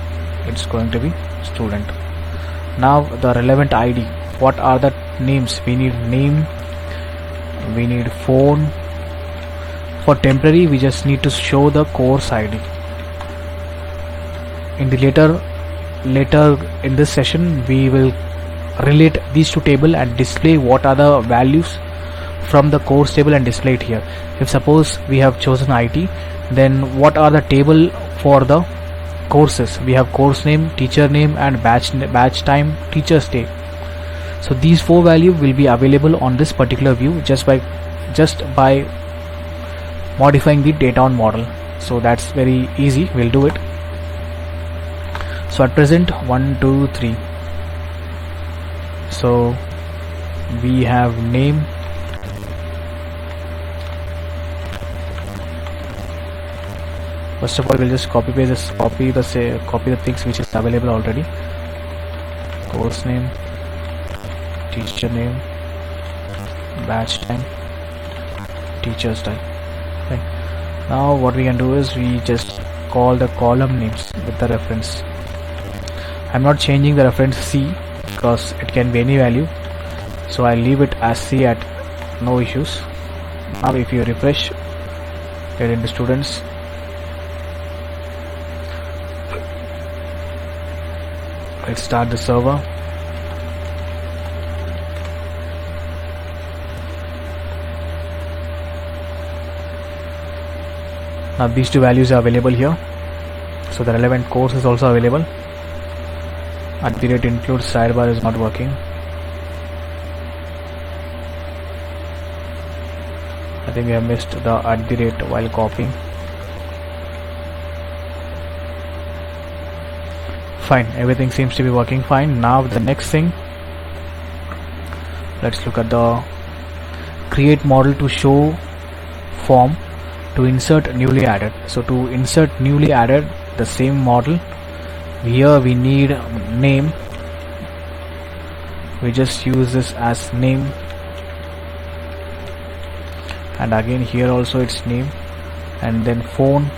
it's going to be student. Now the relevant ID. What are the names? We need name, we need phone. For temporary, we just need to show the course ID. In the later in this session, we will relate these two tables and display what are the values from the course table and display it here. If suppose we have chosen IT, then what are the table for the courses? We have course name, teacher name, and batch time, teacher's day. So these four values will be available on this particular view just by modifying the data on model. So that's very easy, we'll do it. So at present 1 2 3, so we have name, first of all we'll just copy the things which is available already. Course name, teacher name, batch time, teacher's time. Okay. Now what we can do is we just call the column names with the reference. I'm not changing the reference C because it can be any value, so I'll leave it as C at no issues. Now if you refresh, get into students, let's start the server. Now these two values are available here, so the relevant course is also available. At the rate includes sidebar is not working. I think we have missed the at the rate while copying. Fine, everything seems to be working fine. Now the next thing, let's look at the create model to show form to insert newly added. So to insert newly added the same model, here we need name. We just use this as name, and again here also it's name, and then phone.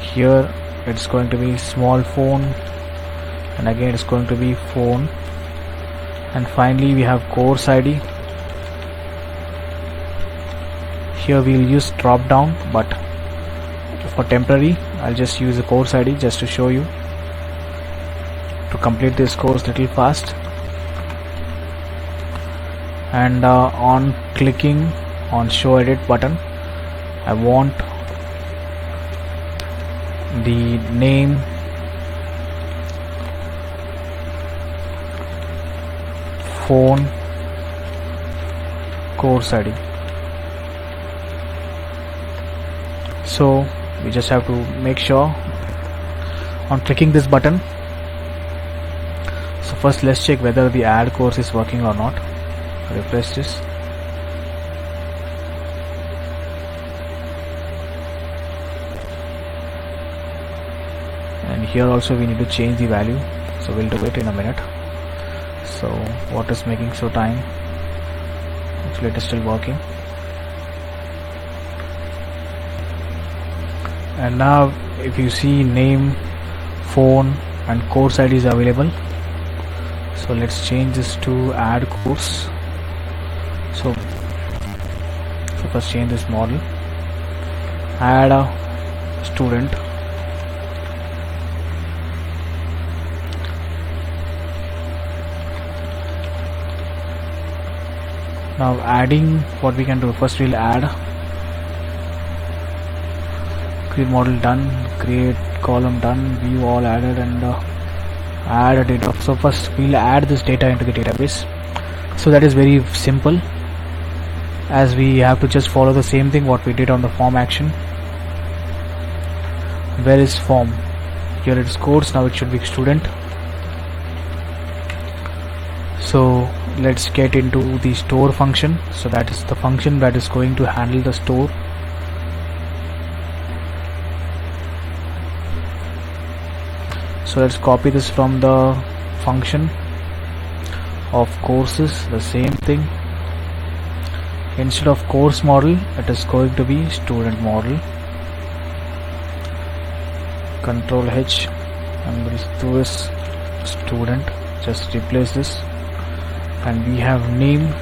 Here it's going to be small phone, and again it's going to be phone, and finally we have course ID. Here we'll use drop down, but for temporary I'll just use the course ID just to show you to complete this course little fast. And on clicking on show edit button, I want the name, phone, course ID. So we just have to make sure on clicking this button. So first let's check whether the add course is working or not. Refresh this. And here also we need to change the value, so we'll do it in a minute. So what is making so time? Actually it is still working. And now if you see name, phone and course ID is available. So let's change this to add course. So first change this model, add a student, now adding, what we can do, first we'll add create model done, create column done, view all added, and add a data. So first we'll add this data into the database. So that is very simple, as we have to just follow the same thing what we did on the form action. Where is form? Here it is course, now it should be student. So let's get into the store function. So that is the function that is going to handle the store. So let's copy this from the function of courses, the same thing. Instead of course model, it is going to be student model. Control H, and we'll do this student. Just replace this, and we have name,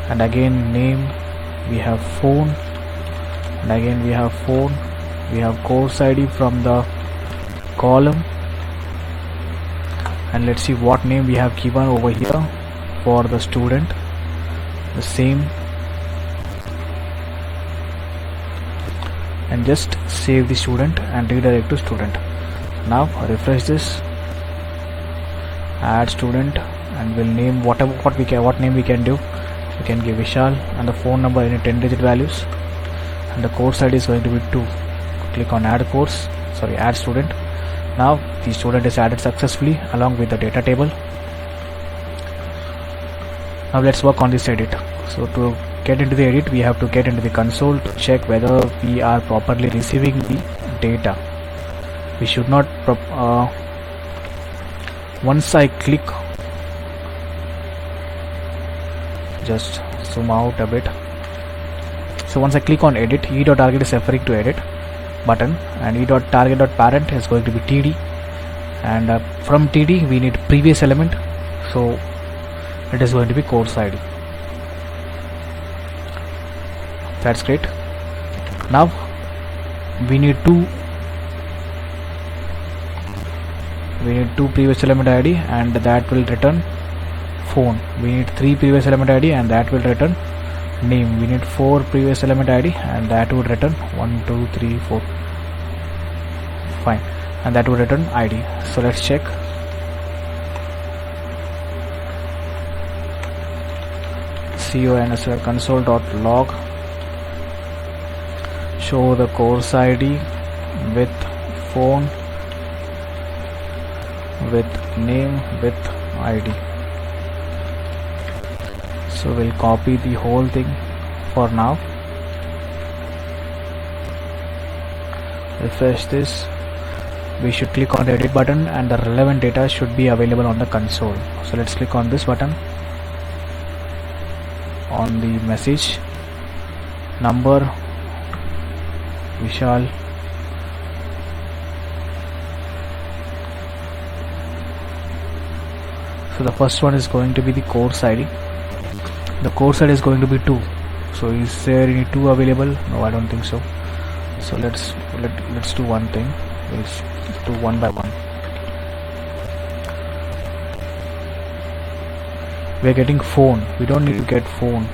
and again name. We have phone, and again we have phone. We have course ID from the column, and let's see what name we have given over here for the student. The same, and just save the student and redirect to student. Now refresh this, add student, and we'll name what name we can do. We can give Vishal, and the phone number in 10-digit values, and the course ID is going to be 2. Click on add student. Now the student is added successfully along with the data table. Now let's work on this edit. So to get into the edit, we have to get into the console to check whether we are properly receiving the data. We should not once I click, just zoom out a bit. So once I click on edit, e.target is referring to edit button, and e.target.parent is going to be TD, and from TD we need previous element, so it is going to be course ID. That's great. Now we need two previous element ID, and that will return phone. We need 3 previous element ID, and that will return name. We need 4 previous element ID, and that would return 1 2 3 4. Fine, and that would return ID. So let's check. console.log show the course ID with phone, with name, with ID. So we'll copy the whole thing for now. Refresh this. We should click on the edit button, and the relevant data should be available on the console. So let's click on this button. On the message, number, Vishal, so the first one is going to be the course ID. The course ID is going to be 2. So is there any 2 available? No, I don't think so. So let's do one thing. Let's do one by one. We are getting phone. We don't need to get phone.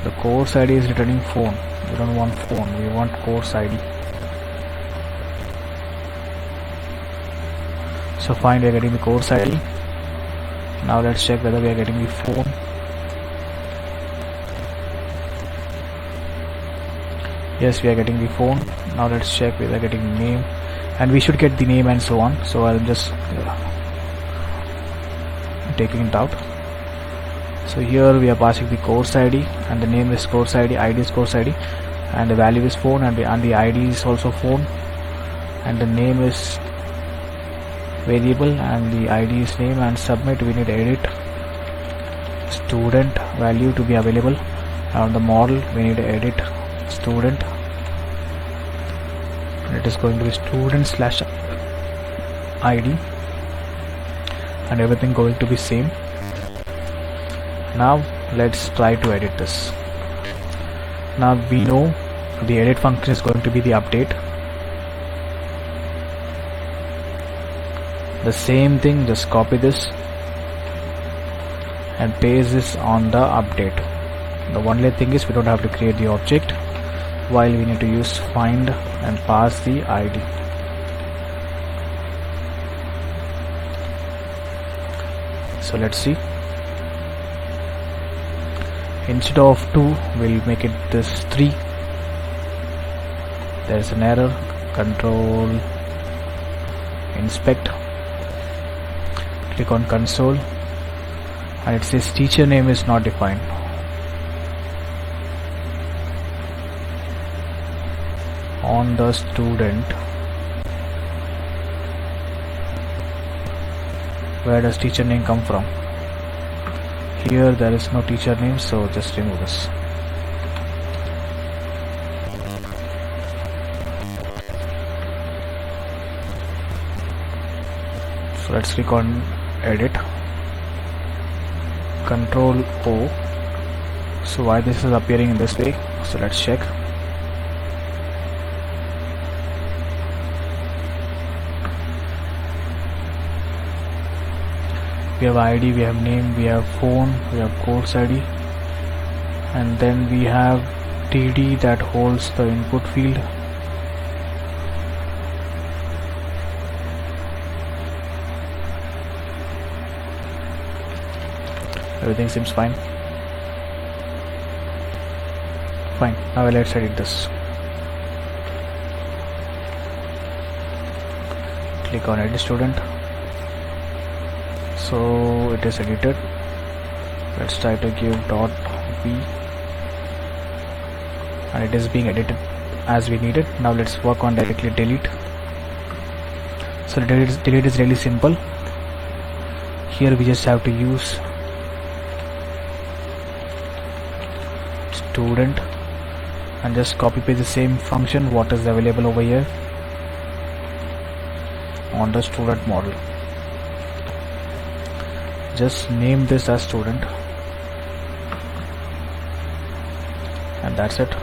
The course ID is returning phone. We don't want phone. We want course ID. So fine, we are getting the course ID. Now let's check whether we are getting the phone. Yes, we are getting the phone. Now let's check whether we are getting name, and we should get the name and so on. So I'll just taking it out. So here we are passing the course ID, and the name is course ID, ID is course ID, and the value is phone, and the ID is also phone, and the name is variable, and the ID is name, and submit. We need edit student value to be available. On the model we need edit student, and it is going to be student/ID, and everything going to be same. Now let's try to edit this. Now we know the edit function is going to be the update. The same thing, just copy this and paste this on the update. The only thing is we don't have to create the object, while we need to use find and pass the ID. So let's see. Instead of 2, we'll make it this 3. There's an error. Control inspect. Click on console, and it says teacher name is not defined. On the student, Where does teacher name come from? Here there is no teacher name, so just remove this. So let's click on edit, Control O. So why this is appearing in this way? So let's check. We have ID, we have name, we have phone, we have course ID, and then we have TD that holds the input field. Everything seems fine. Fine. Now let's edit this. Click on edit student. So it is edited. Let's try to give dot v, and it is being edited as we need it. Now let's work on directly delete. So delete is really simple. Here we just have to use student and just copy paste the same function what is available over here on the student model. Just name this as student, and that's it.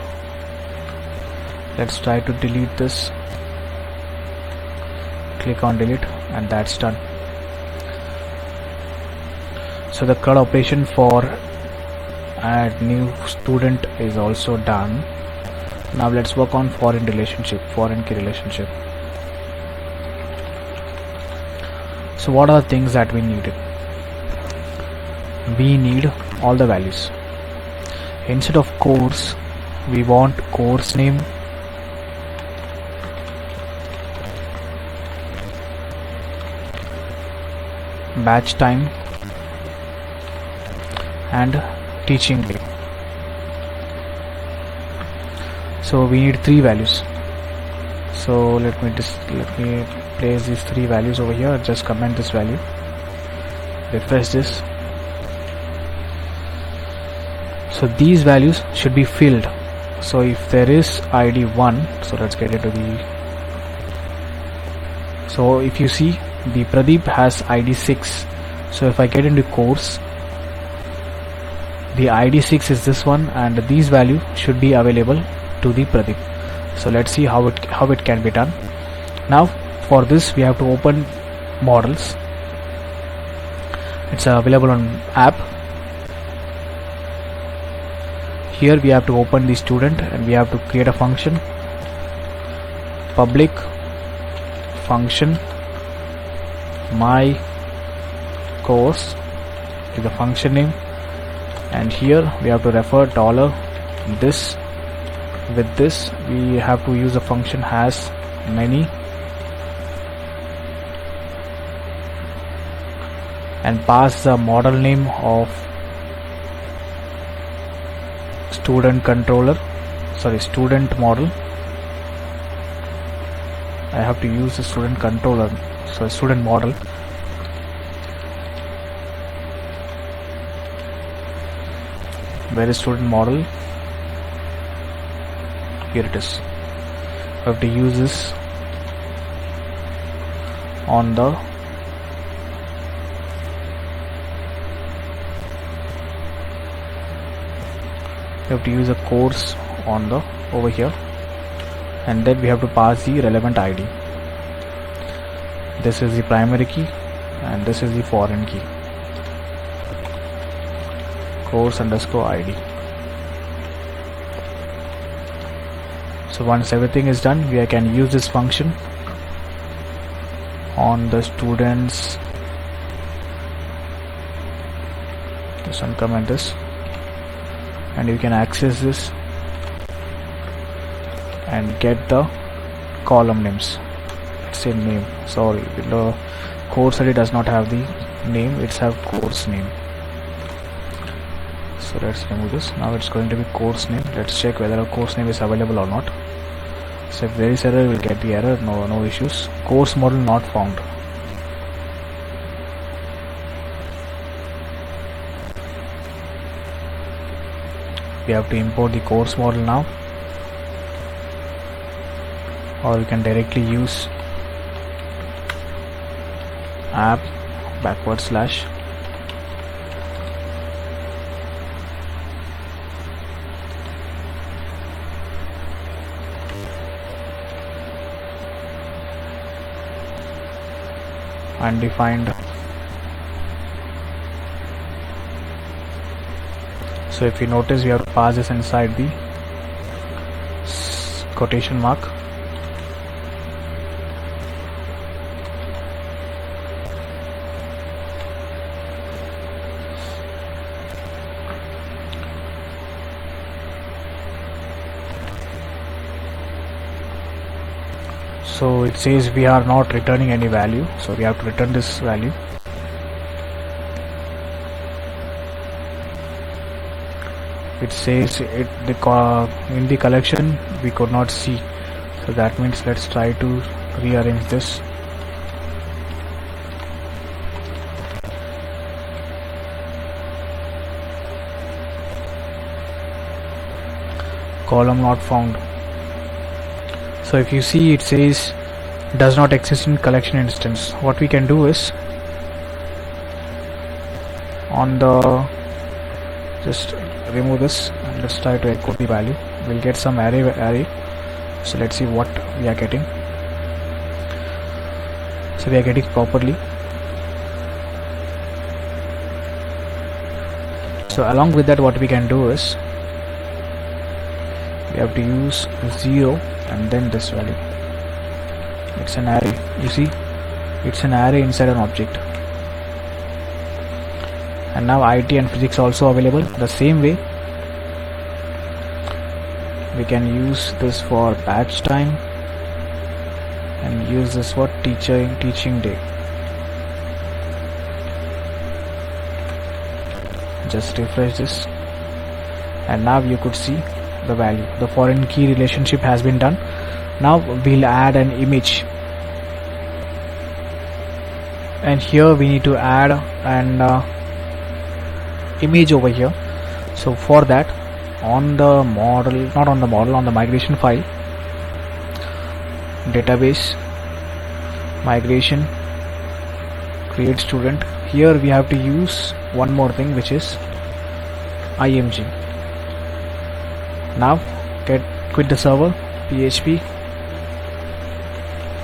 Let's try to delete this. Click on delete, and that's done. So the CRUD operation for add new student is also done. Now let's work on foreign key relationship. So what are the things that we needed? We need all the values. Instead of course, we want course name, batch time, and teaching day. So we need 3 values. So let me place these 3 values over here. Just comment this value, refresh this. So these values should be filled. So if there is ID 1, so let's get it to be. So if you see, the Pradeep has ID 6. So if I get into course, the ID 6 is this one, and these values should be available to the Pradeep. So let's see how it can be done. Now for this we have to open models. It's available on app. Here we have to open the student, and we have to create a function, public function my course is the function name, and here we have to refer $this. With this we have to use a function has many, and pass the model name of student model. I have to use the student controller, so student model. Where is student model? Here it is. I have to use this on the a course on the over here, and then we have to pass the relevant ID. This is the primary key, and this is the foreign key, course underscore ID. So once everything is done, we can use this function on the students. Just uncomment this, and you can access this and get the column names. Let's say name. Sorry, the course ID does not have the name, it's have course name. So let's remove this. Now it's going to be course name. Let's check whether a course name is available or not. So if there is error, we'll get the error. No issues. Course model not found. we have to import the course model now, or we can directly use app /. Undefined. So if you notice, we have to pass this inside the quotation mark. So it says we are not returning any value, so we have to return this value. It says in the collection we could not see, so that means let's try to rearrange this. Column not found. So if you see, it says does not exist in collection instance. What we can do is, on the, just remove this and let's try to echo the value. We'll get some array. So let's see what we are getting. So we are getting properly. So along with that, what we can do is, we have to use 0 and then this value. It's an array. You see, it's an array inside an object. And now IT and physics also available. The same way, we can use this for batch time and use this for teaching day. Just refresh this, and now you could see the value. The foreign key relationship has been done. Now we'll add an image, and here we need to add an image over here. So for that, on the model, not on the model, on the migration file, database, migration, create student. Here we have to use one more thing, which is img. Now quit the server, PHP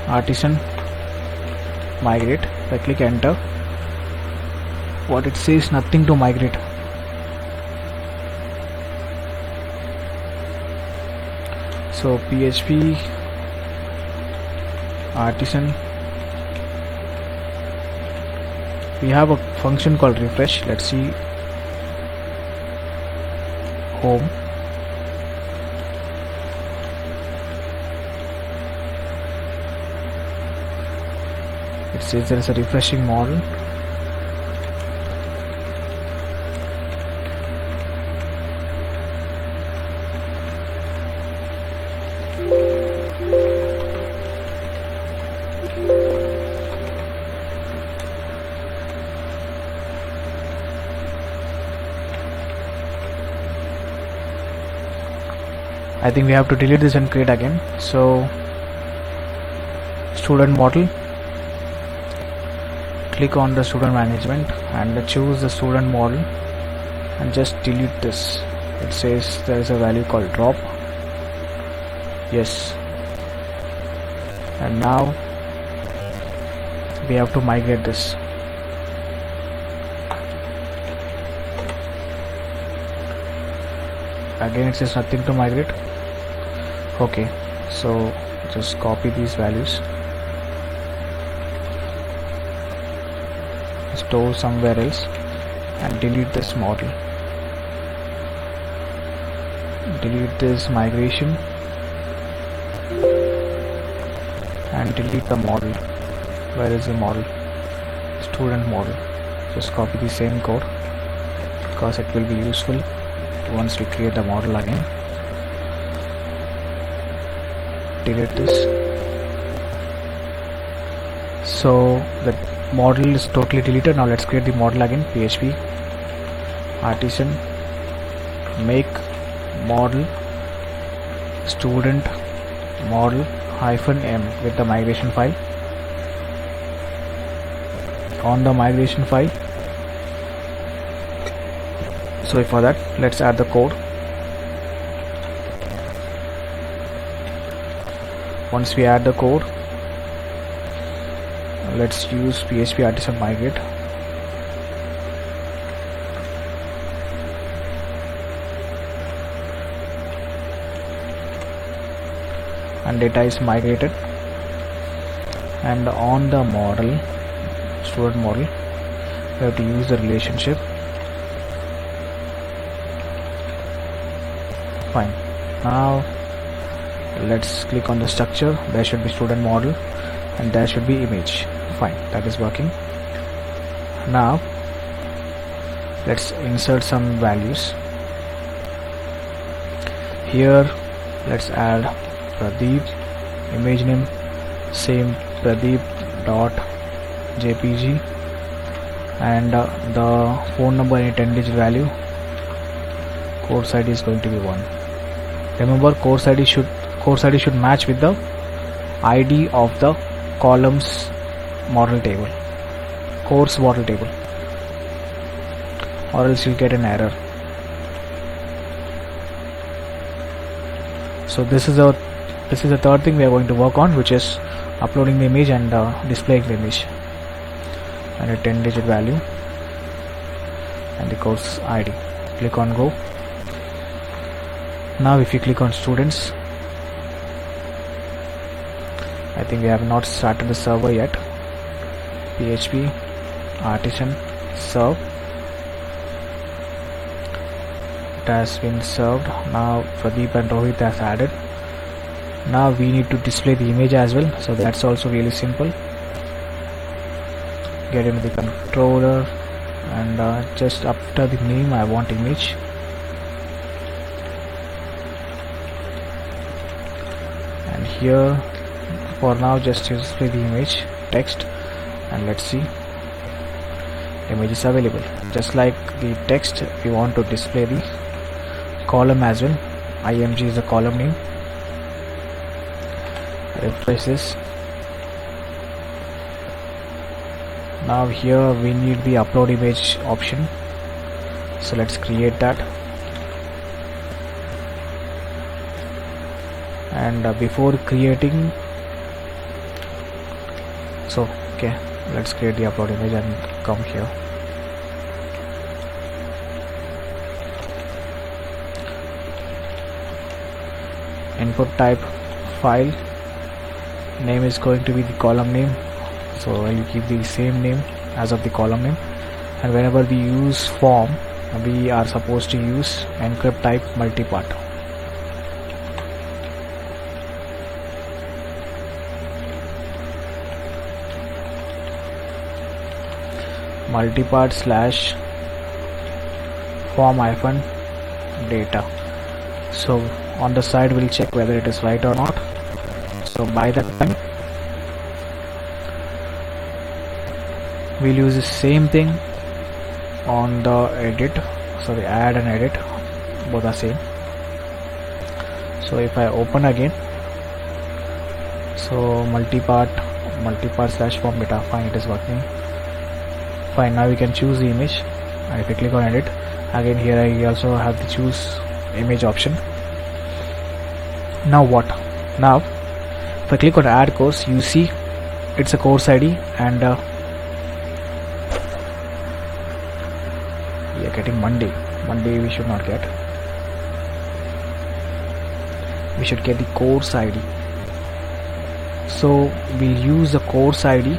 artisan migrate. If I click enter, what it says, nothing to migrate. So PHP artisan, we have a function called refresh. Let's see, home, it says there is a refreshing model. I think we have to delete this and create again. So student model, click on the student management and choose the student model and just delete this. It says there is a value called drop. Yes. And now we have to migrate this. Again, it says nothing to migrate. Okay, so just copy these values, store somewhere else, and delete this model. Delete this migration and delete the model. Where is the model? Student model. Just copy the same code because it will be useful once we create the model again. Delete this. So the model is totally deleted. Now let's create the model again. PHP artisan make model student model -m with the migration file. On the migration file, so for that let's add the code. Once we add the code, let's use PHP artisan migrate. And data is migrated, and on the model student model we have to use the relationship. Fine. Now let's click on the structure. There should be student model and there should be image. Fine, that is working. Now let's insert some values. Here let's add Pradeep, image name same Pradeep dot jpg, and the phone number in 10-digit value. Course ID is going to be 1. Remember, course ID should match with the ID of the columns model table, course model table, or else you'll get an error. So this is the third thing we are going to work on, which is uploading the image and displaying the image, and a 10-digit value and the course ID. Click on go. Now if you click on students, I think we have not started the server yet. PHP artisan serve, it has been served. Now Pradeep and Rohit has added. Now we need to display the image as well, so that's also really simple. Get into the controller, and just after the name I want image. And here for now just display the image text, and let's see, image is available. Just like the text, we want to display the column as well. img is the column name. Refresh this. Now here we need the upload image option, so let's create that. And before creating, so okay, let's create the upload image and come here. Input type file, name is going to be the column name, so I'll keep the same name as of the column name. And whenever we use form, we are supposed to use encrypt type multipart. Multipart slash form hyphen data. So on the side we'll check whether it is right or not. So by that time we'll use the same thing on the edit, sorry, add and edit, both are same. So if I open again, so multipart slash form data, fine, it is working. Fine, now we can choose the image, and if I click on edit again, here I also have the choose image option. Now what? Now if I click on add course, you see it's a course ID, and we are getting Monday we should not get, we should get the course ID. So we'll use the course ID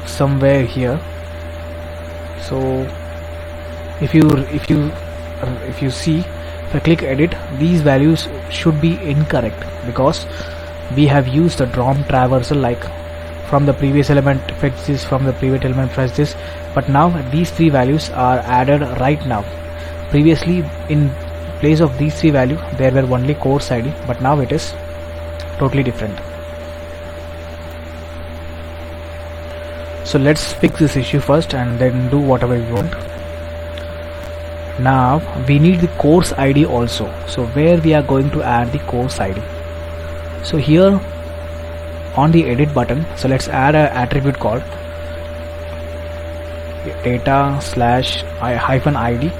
somewhere here. So if you see, if I click edit, these values should be incorrect because we have used the DROM traversal, like from the previous element fetch this, from the previous element fetch this, but now these three values are added right now. Previously in place of these three values there were only course ID, but now it is totally different. So let's fix this issue first and then do whatever we want. Now we need the course ID also. So where we are going to add the course ID? So here on the edit button, so let's add an attribute called data/-id,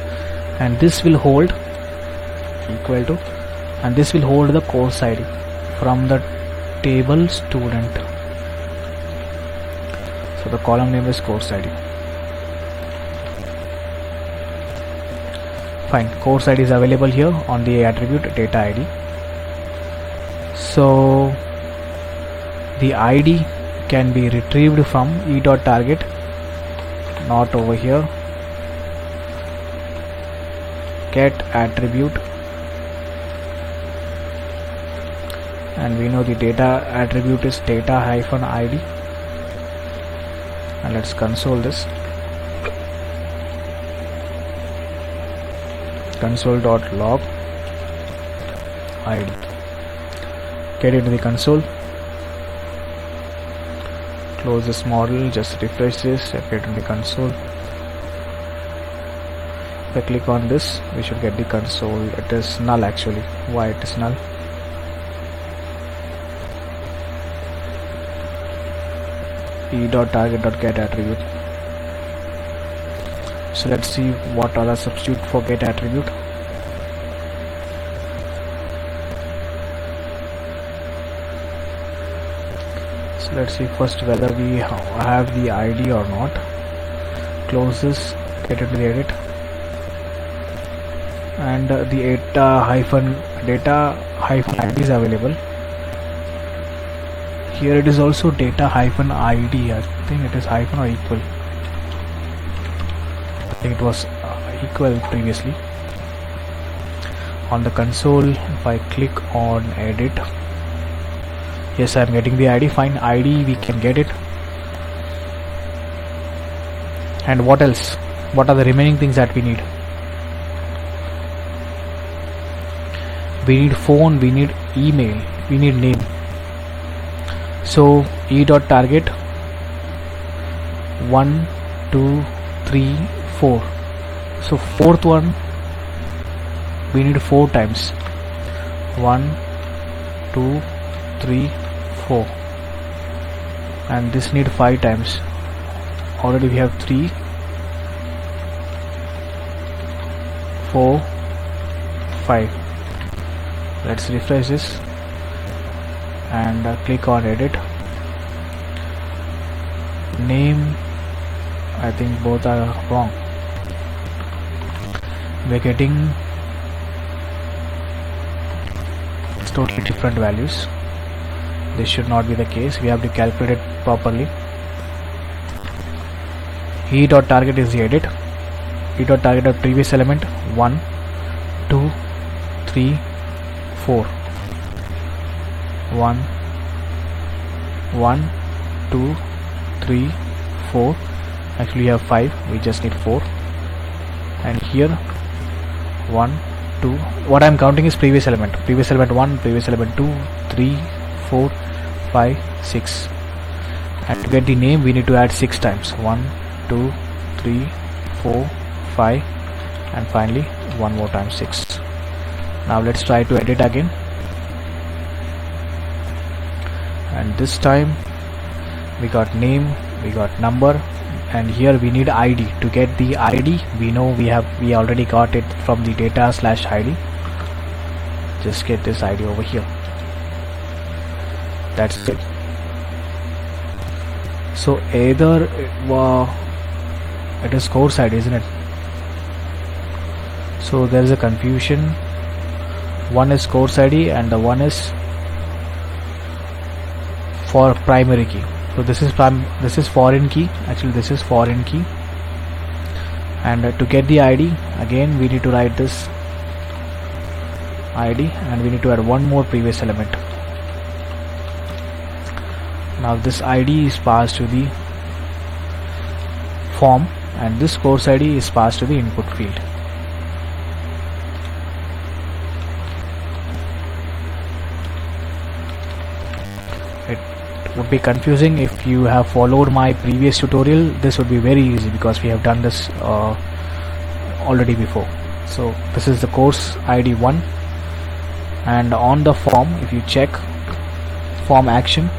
and this will hold equal to, and this will hold the course ID from the table student. So the column name is course ID. Fine, course ID is available here on the attribute data ID. So the ID can be retrieved from e.target, not over here, get attribute, and we know the data attribute is data-id, and let's console this. Console.log id. Get into the console, close this model, just refresh this, get into the console. If I click on this, we should get the console. It is null actually. Why it is null? e.target.get attribute. So let's see what are the substitute for get attribute. So let's see first whether we have the ID or not. Close this, get into the edit, and the data-id is available. Here it is also data-id. I think it is hyphen or equal. I think it was equal previously. On the console, if I click on edit, yes, I am getting the ID. Fine, ID we can get it. And what else? What are the remaining things that we need? We need phone, we need email, we need name. So e.target 1 2 3 4. So fourth one we need 4 times. 1 2 3 4, and this need 5 times. Already we have 3 4 5. Let's refresh this and click on edit. Name, I think both are wrong. We're getting totally different values. This should not be the case. We have to calculate it properly. e.target is the edit. e.target of previous element 1 2 3 4. 1 1 2 3 4. Actually we have 5, we just need 4. And here 1 2, what I am counting is previous element 1, previous element 2 3 4 5 6. And to get the name we need to add 6 times. 1 2 3 4 5, and finally one more time 6. Now let's try to edit again, and this time we got name, we got number, and here we need ID. To get the ID, we know we already got it from the data/id. Just get this ID over here. That's it. So either it is course ID, isn't it? So there is a confusion. One is course ID and the one is for primary key. So this is foreign key. Actually this is foreign key. And to get the ID, again we need to write this ID, and we need to add one more previous element. Now this ID is passed to the form, and this course ID is passed to the input field. It would be confusing if you have followed my previous tutorial. This would be very easy because we have done this already before. So this is the course ID 1, and on the form, if you check form action,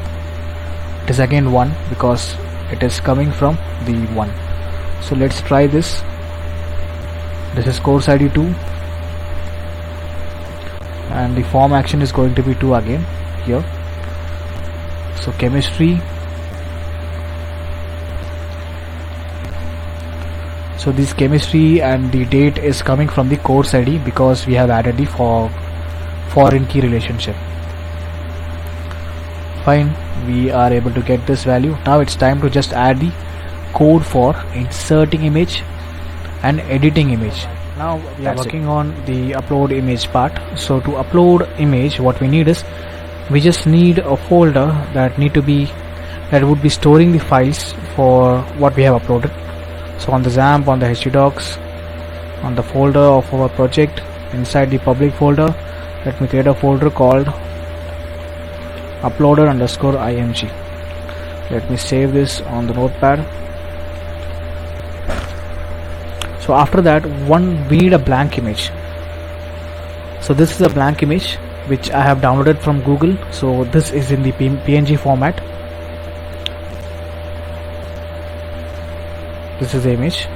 it is again 1 because it is coming from the 1. So let's try this. This is course ID 2, and the form action is going to be 2 again here. So chemistry. So this chemistry and the date is coming from the course ID because we have added the foreign key relationship. Fine, we are able to get this value. Now it's time to just add the code for inserting image and editing image. Now we are working on the upload image part. So to upload image, what we need is, we just need a folder that would be storing the files for what we have uploaded. So on the XAMPP, on the htdocs, on the folder of our project, inside the public folder, let me create a folder called uploader_img. Let me save this on the notepad. So after that, we need a blank image. So this is a blank image which I have downloaded from Google. So this is in the PNG format. This is the image.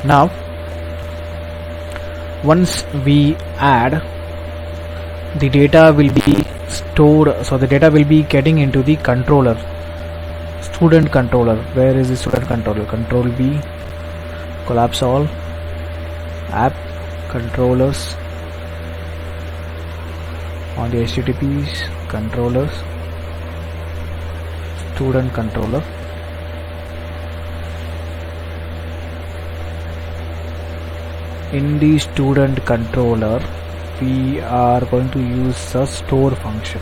Now once we add, the data will be stored. So the data will be getting into the controller, student controller. Where is the student controller? Control B, collapse all, app controllers, on the HTTPs, controllers, student controller. In the student controller, we are going to use the store function.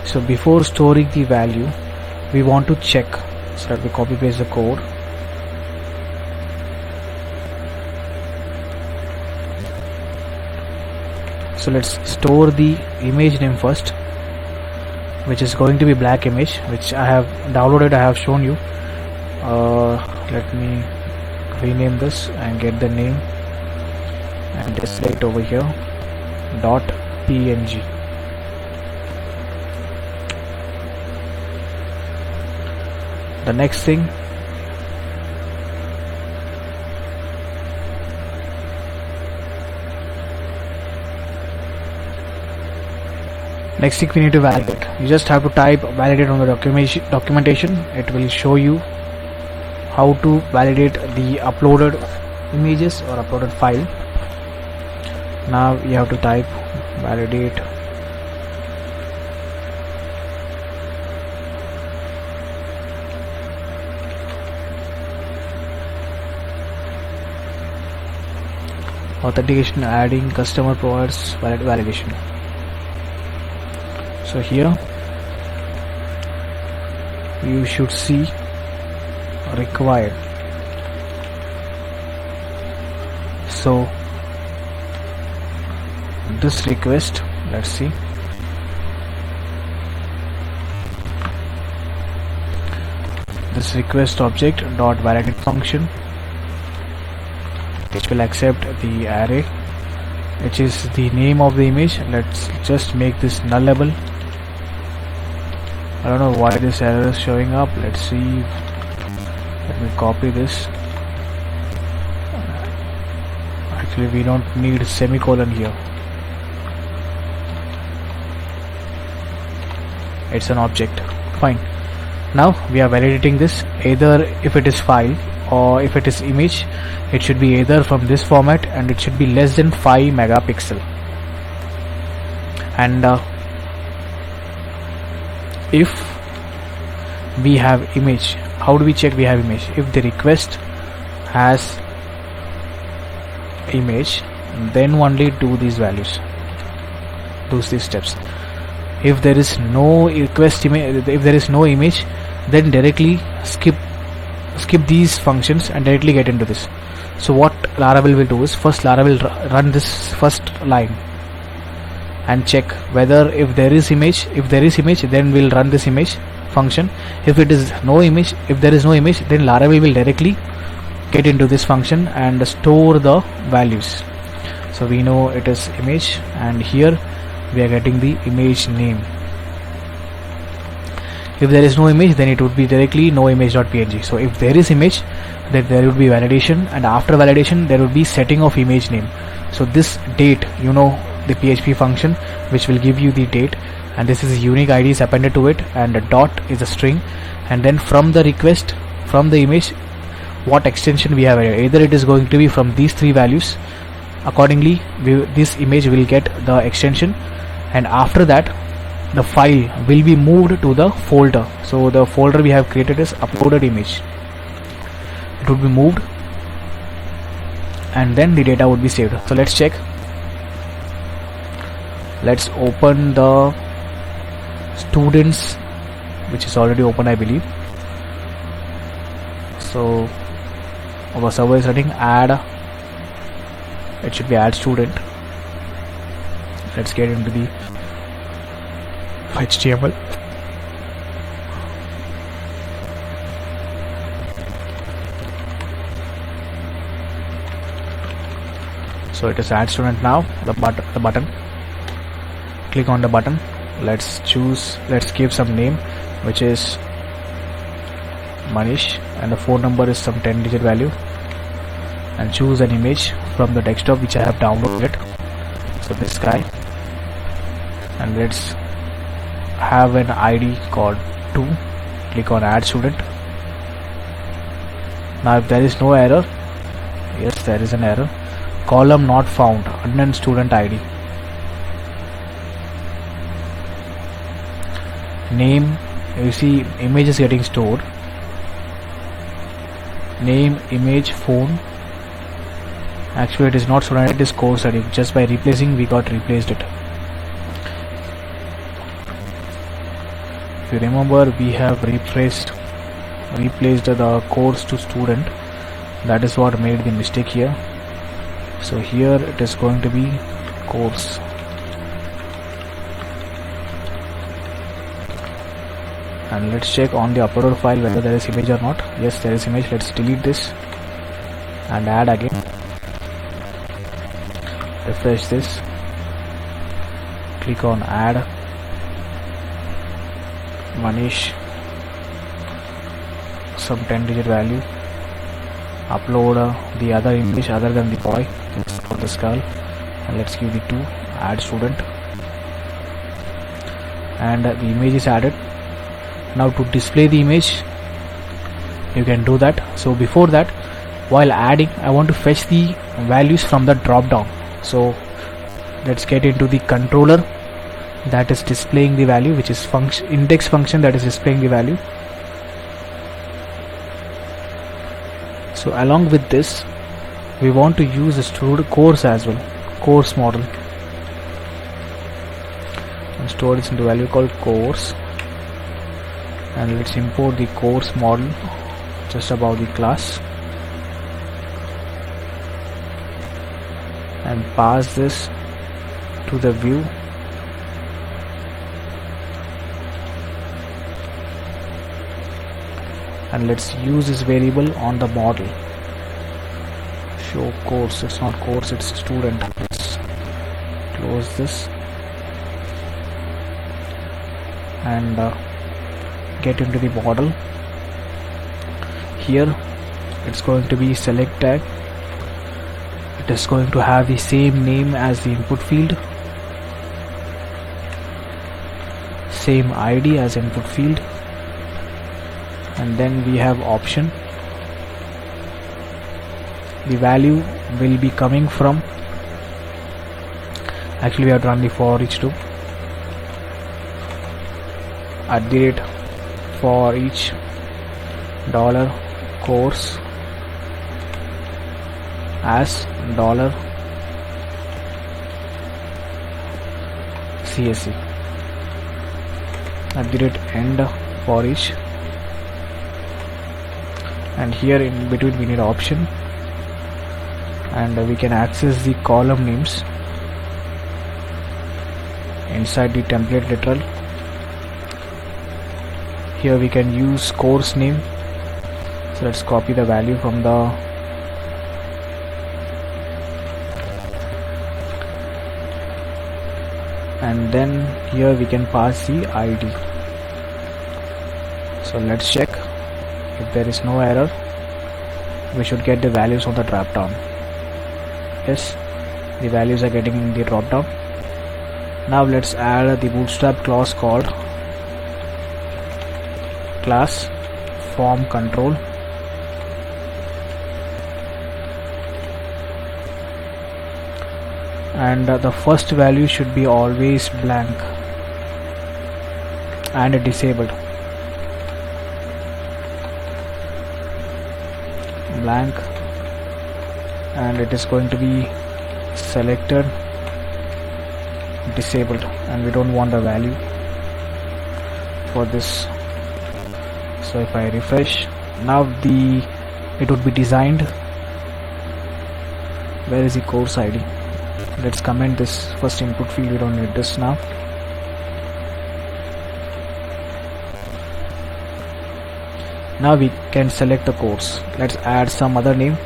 So before storing the value, we want to check. So let me copy paste the code. So let's store the image name first, which is going to be black image, which I have downloaded. I have shown you. Let me rename this and get the name and just select over here .png. The next thing, we need to validate. You just have to type validate on the documentation. It will show you how to validate the uploaded images or uploaded file. Now you have to type validate authentication, adding customer provides validation. So here you should see required. So this request, let's see, this request object dot validate function, which will accept the array, which is the name of the image. Let's just make this nullable. I don't know why this error is showing up. Let's see. Let me copy this. Actually, we don't need semicolon here. It's an object. Fine. Now we are validating this. Either if it is file or if it is image, it should be either from this format and it should be less than 5 megapixel. And if we have image, how do we check we have image? If the request has image, then only do these values, do these steps. If there is no request image, if there is no image, then directly skip these functions and directly get into this. So what Laravel will do is, first Laravel run this first line and check whether if there is image. If there is image, then we'll run this image function. If it is no image, if there is no image, then Laravel will directly get into this function and store the values. So we know it is image, and here we are getting the image name. If there is no image, then it would be directly no image.png. So if there is image, then there would be validation, and after validation there would be setting of image name. So this date, you know, the PHP function which will give you the date, and this is a unique ID is appended to it, and a dot is a string, and then from the request, from the image, what extension we have here. Either it is going to be from these three values. Accordingly, this image will get the extension, and after that the file will be moved to the folder. So the folder we have created is uploaded image. It would be moved, and then the data would be saved. So let's check. Let's open the students, which is already open, I believe. So our server is running. Add, it should be add student. Let's get into the HTML. So it is add student now. The button. Click on the button. Let's give some name, which is Manish, and the phone number is some 10-digit value, and choose an image from the desktop which I have downloaded. So this guy, and let's have an ID called 2. Click on add student. Now if there is no error, yes, there is an error. Column not found, unknown student ID. Name, you see image is getting stored. Name, image, phone. Actually it is not stored, it is course ID. Just by replacing we got replaced it. If you remember, we have replaced the course to student. That is what made the mistake here. So here it is going to be course. And let's check on the uploaded file whether there is image or not. Yes, there is image. Let's delete this and add again. Refresh this. Click on add Manish, some 10-digit value. Upload the other image other than the boy, for this girl, and let's give the 2. Add student, and the image is added. Now to display the image, you can do that. So before that, while adding, I want to fetch the values from the drop down. So let's get into the controller that is displaying the value, which is index function that is displaying the value. So along with this, we want to use a stored course as well, course model, and store this into value called course. And let's import the course model just above the class and pass this to the view. And let's use this variable on the model. Show course, it's not course, it's student. Let's close this and get into the model. Here it's going to be select tag. It is going to have the same name as the input field, same ID as input field, and then we have option. The value will be coming from, actually we have to run the for each loop. @ for each $course as $CSE @ end for each, and here in between we need option, and we can access the column names inside the template literal. Here we can use course name. So let's copy the value from the and then here we can pass the ID. So let's check. If there is no error, we should get the values on the drop down. Yes, the values are getting in the drop down. Now let's add the bootstrap class called class form control. And the first value should be always blank and disabled. Blank, and it is going to be selected, disabled, and we don't want the value for this. So if I refresh, now it would be designed. Where is the course ID? Let's comment this first input field, we don't need this now. Now we can select the course. Let's add some other name.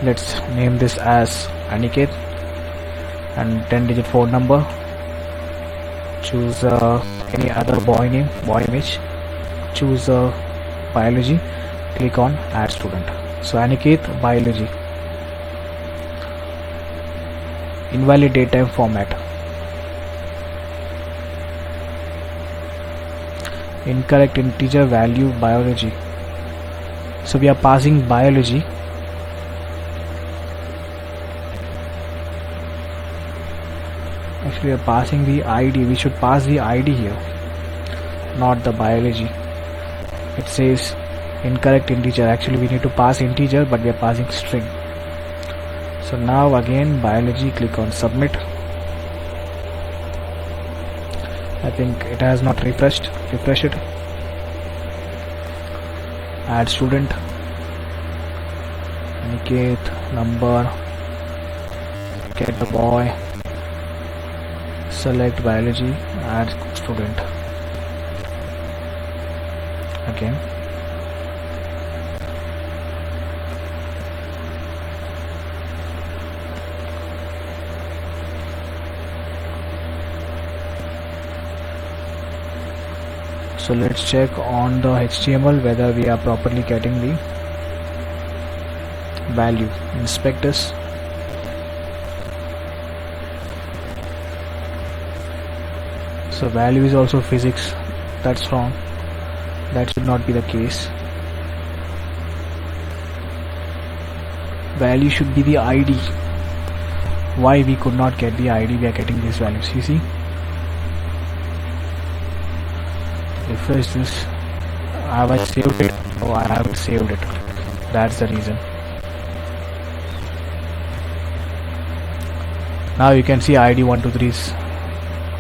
Let's name this as Aniket, and 10-digit phone number. Choose any other boy name, boy image. Choose biology. Click on add student. So Aniket biology. Invalid datetime format. Incorrect integer value biology. So we are passing biology. Actually we are passing the ID. We should pass the ID here, not the biology. It says incorrect integer. Actually we need to pass integer, but we are passing string. So now again biology, click on submit. I think it has not refreshed. Refresh it. Add student. Aniket number. Get the boy. Select biology. Add student. Again. So let's check on the HTML whether we are properly getting the value. Inspect this. So value is also physics. That's wrong. That should not be the case. Value should be the ID. Why we could not get the ID? We are getting these values. You see? Refresh this. Have I saved it? Oh, I haven't saved it. That's the reason. Now you can see ID 123's.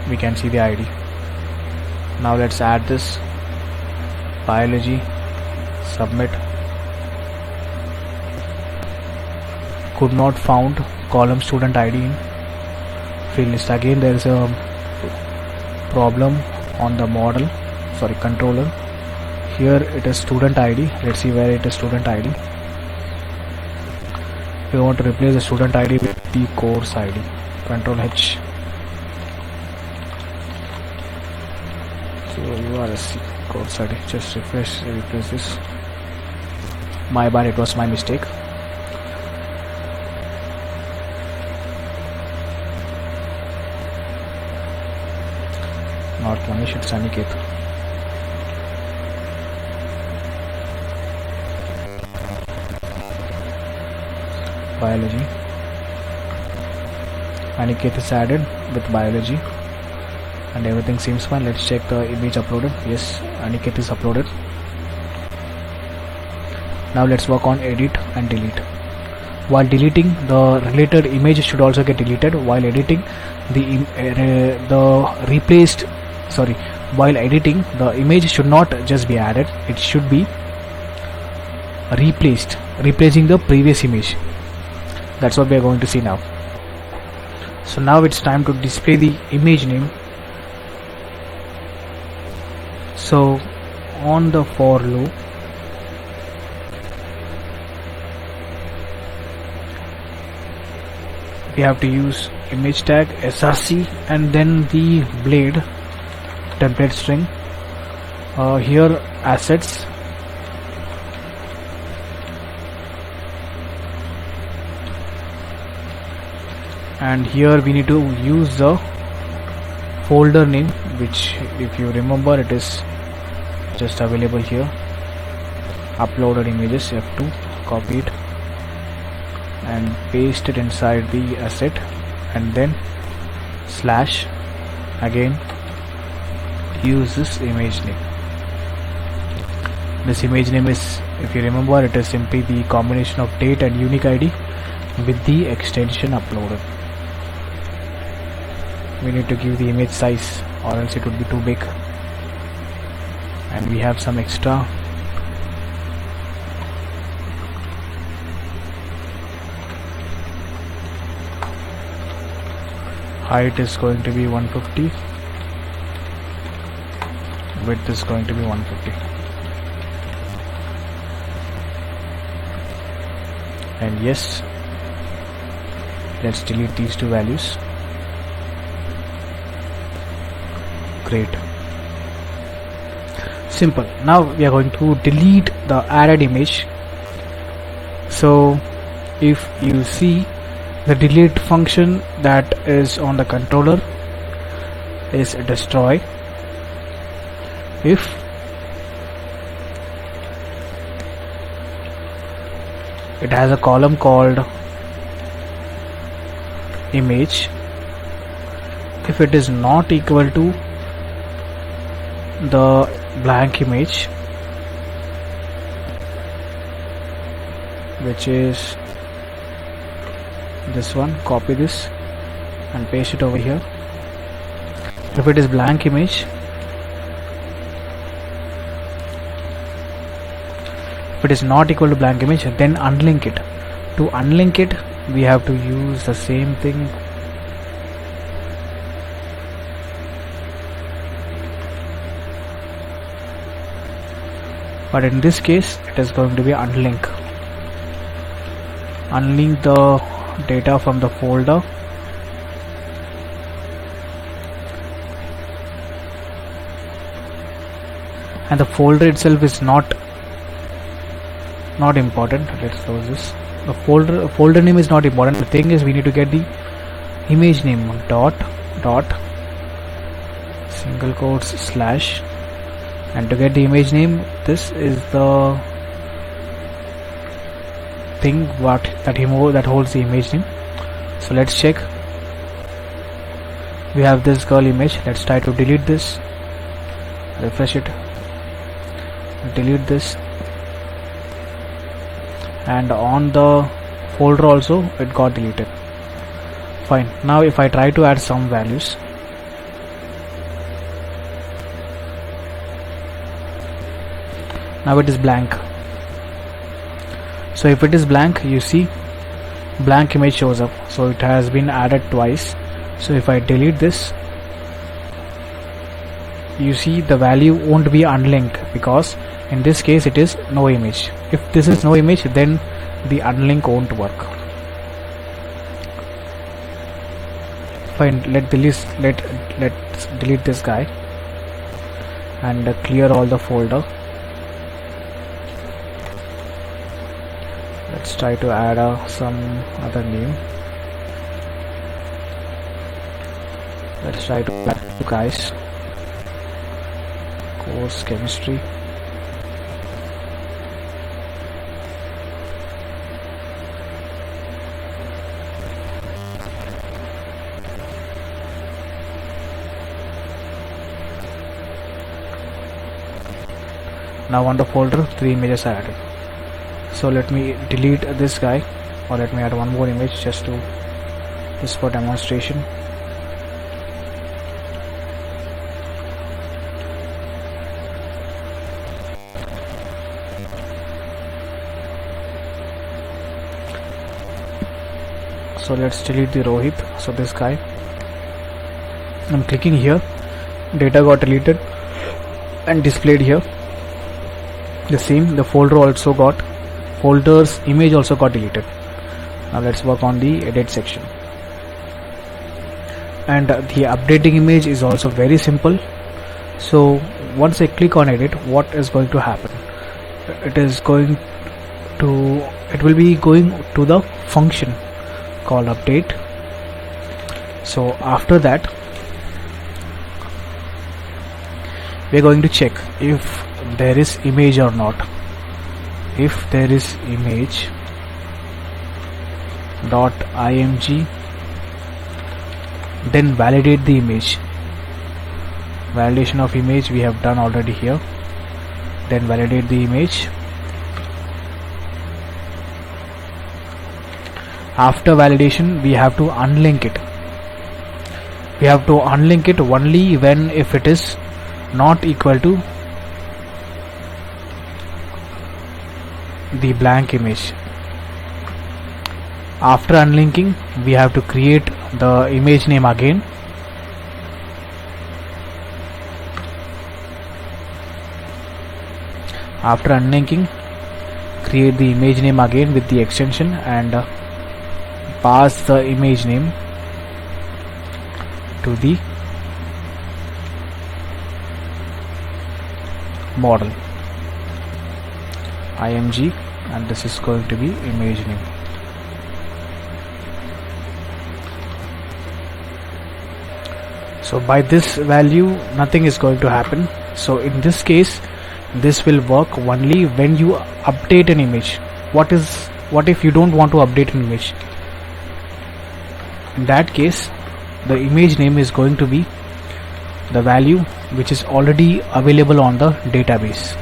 We can see the ID. Now let's add this. Biology. Submit. Could not found column student ID in field list. Again there is a problem on the model. Sorry, controller. Here it is student ID. Let's see where it is student ID. We want to replace the student ID with the course ID. Control H. So URSC course ID. Just refresh, replace this. My bad, it was my mistake. Not Manish, it's Aniket. Biology. Aniket is added with biology and everything seems fine. Let's check the image uploaded. Yes, Aniket is uploaded. Now let's work on edit and delete. While deleting, the related image should also get deleted. While editing, while editing, the image should not just be added, it should be replacing the previous image. That's what we are going to see now. So now it's time to display the image name. So on the for loop, we have to use image tag src and then the blade template string. Here assets, and here we need to use the folder name, which if you remember it is just available here. Uploaded images, F2, copy it and paste it inside the asset, and then slash again use this image name. This image name is, if you remember, it is simply the combination of date and unique ID with the extension uploaded. We need to give the image size or else it would be too big, and we have some extra. Height is going to be 150, width is going to be 150, and yes, let's delete these two values. Great, simple. Now we are going to delete the added image. So if you see, the delete function that is on the controller is destroy. If it has a column called image, if it is not equal to the blank image, which is this one, copy this and paste it over here. If it is blank image, if it is not equal to blank image, then unlink it. To unlink it, we have to use the same thing. But in this case, it is going to be unlink. Unlink the data from the folder, and the folder itself is not important. Let's close this. The folder name is not important. The thing is, we need to get the image name, dot single quotes slash, and to get the image name, this is the thing that holds the image name. So let's check. We have this girl image. Let's try to delete this, refresh it, delete this, and on the folder also it got deleted. Fine. Now if I try to add some values, now it is blank. So if it is blank, you see blank image shows up, so it has been added twice. So if I delete this, you see the value won't be unlinked, because in this case it is no image. If this is no image, then the unlink won't work. Fine, let's delete this guy and clear all the folder. Let's try to add some other name. Let's try to add two guys. Course chemistry. Now on the folder, 3 images are added. So let me delete this guy, or let me add one more image just for demonstration. So let's delete the Rohit. So this guy, I'm clicking here, data got deleted and displayed here. The same, the folders image also got deleted. Now let's work on the edit section. and the updating image is also very simple. So once I click on edit, what is going to happen? It will be going to the function called update. So after that, we are going to check if there is image or not. If there is image .img, then validate the image. Validation of image we have done already here. Then validate the image. After validation, we have to unlink it. We have to unlink it only when if it is not equal to the blank image. After unlinking, we have to create the image name again. After unlinking, create the image name again with the extension and pass the image name to the model img, and this is going to be image name. So by this value nothing is going to happen. So in this case, this will work only when you update an image. What if you don't want to update an image? In that case, the image name is going to be the value which is already available on the database,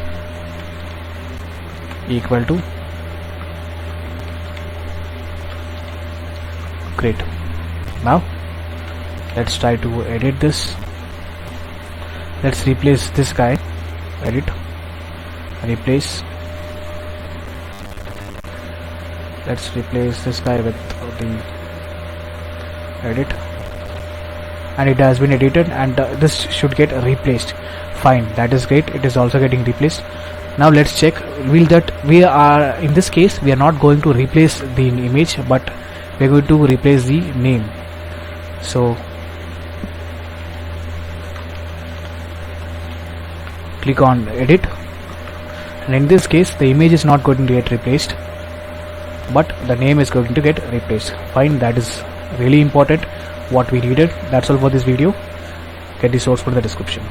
equal to great. Now let's try to edit this. Let's replace this guy. Edit, replace. Let's replace this guy with the edit, and it has been edited, and this should get replaced. Fine, that is great. It is also getting replaced. Now let's check. We are in this case we are not going to replace the image, but we are going to replace the name. So click on edit, and in this case the image is not going to get replaced, but the name is going to get replaced. Fine, that is really important what we needed. That's all for this video. Get the source code in the description.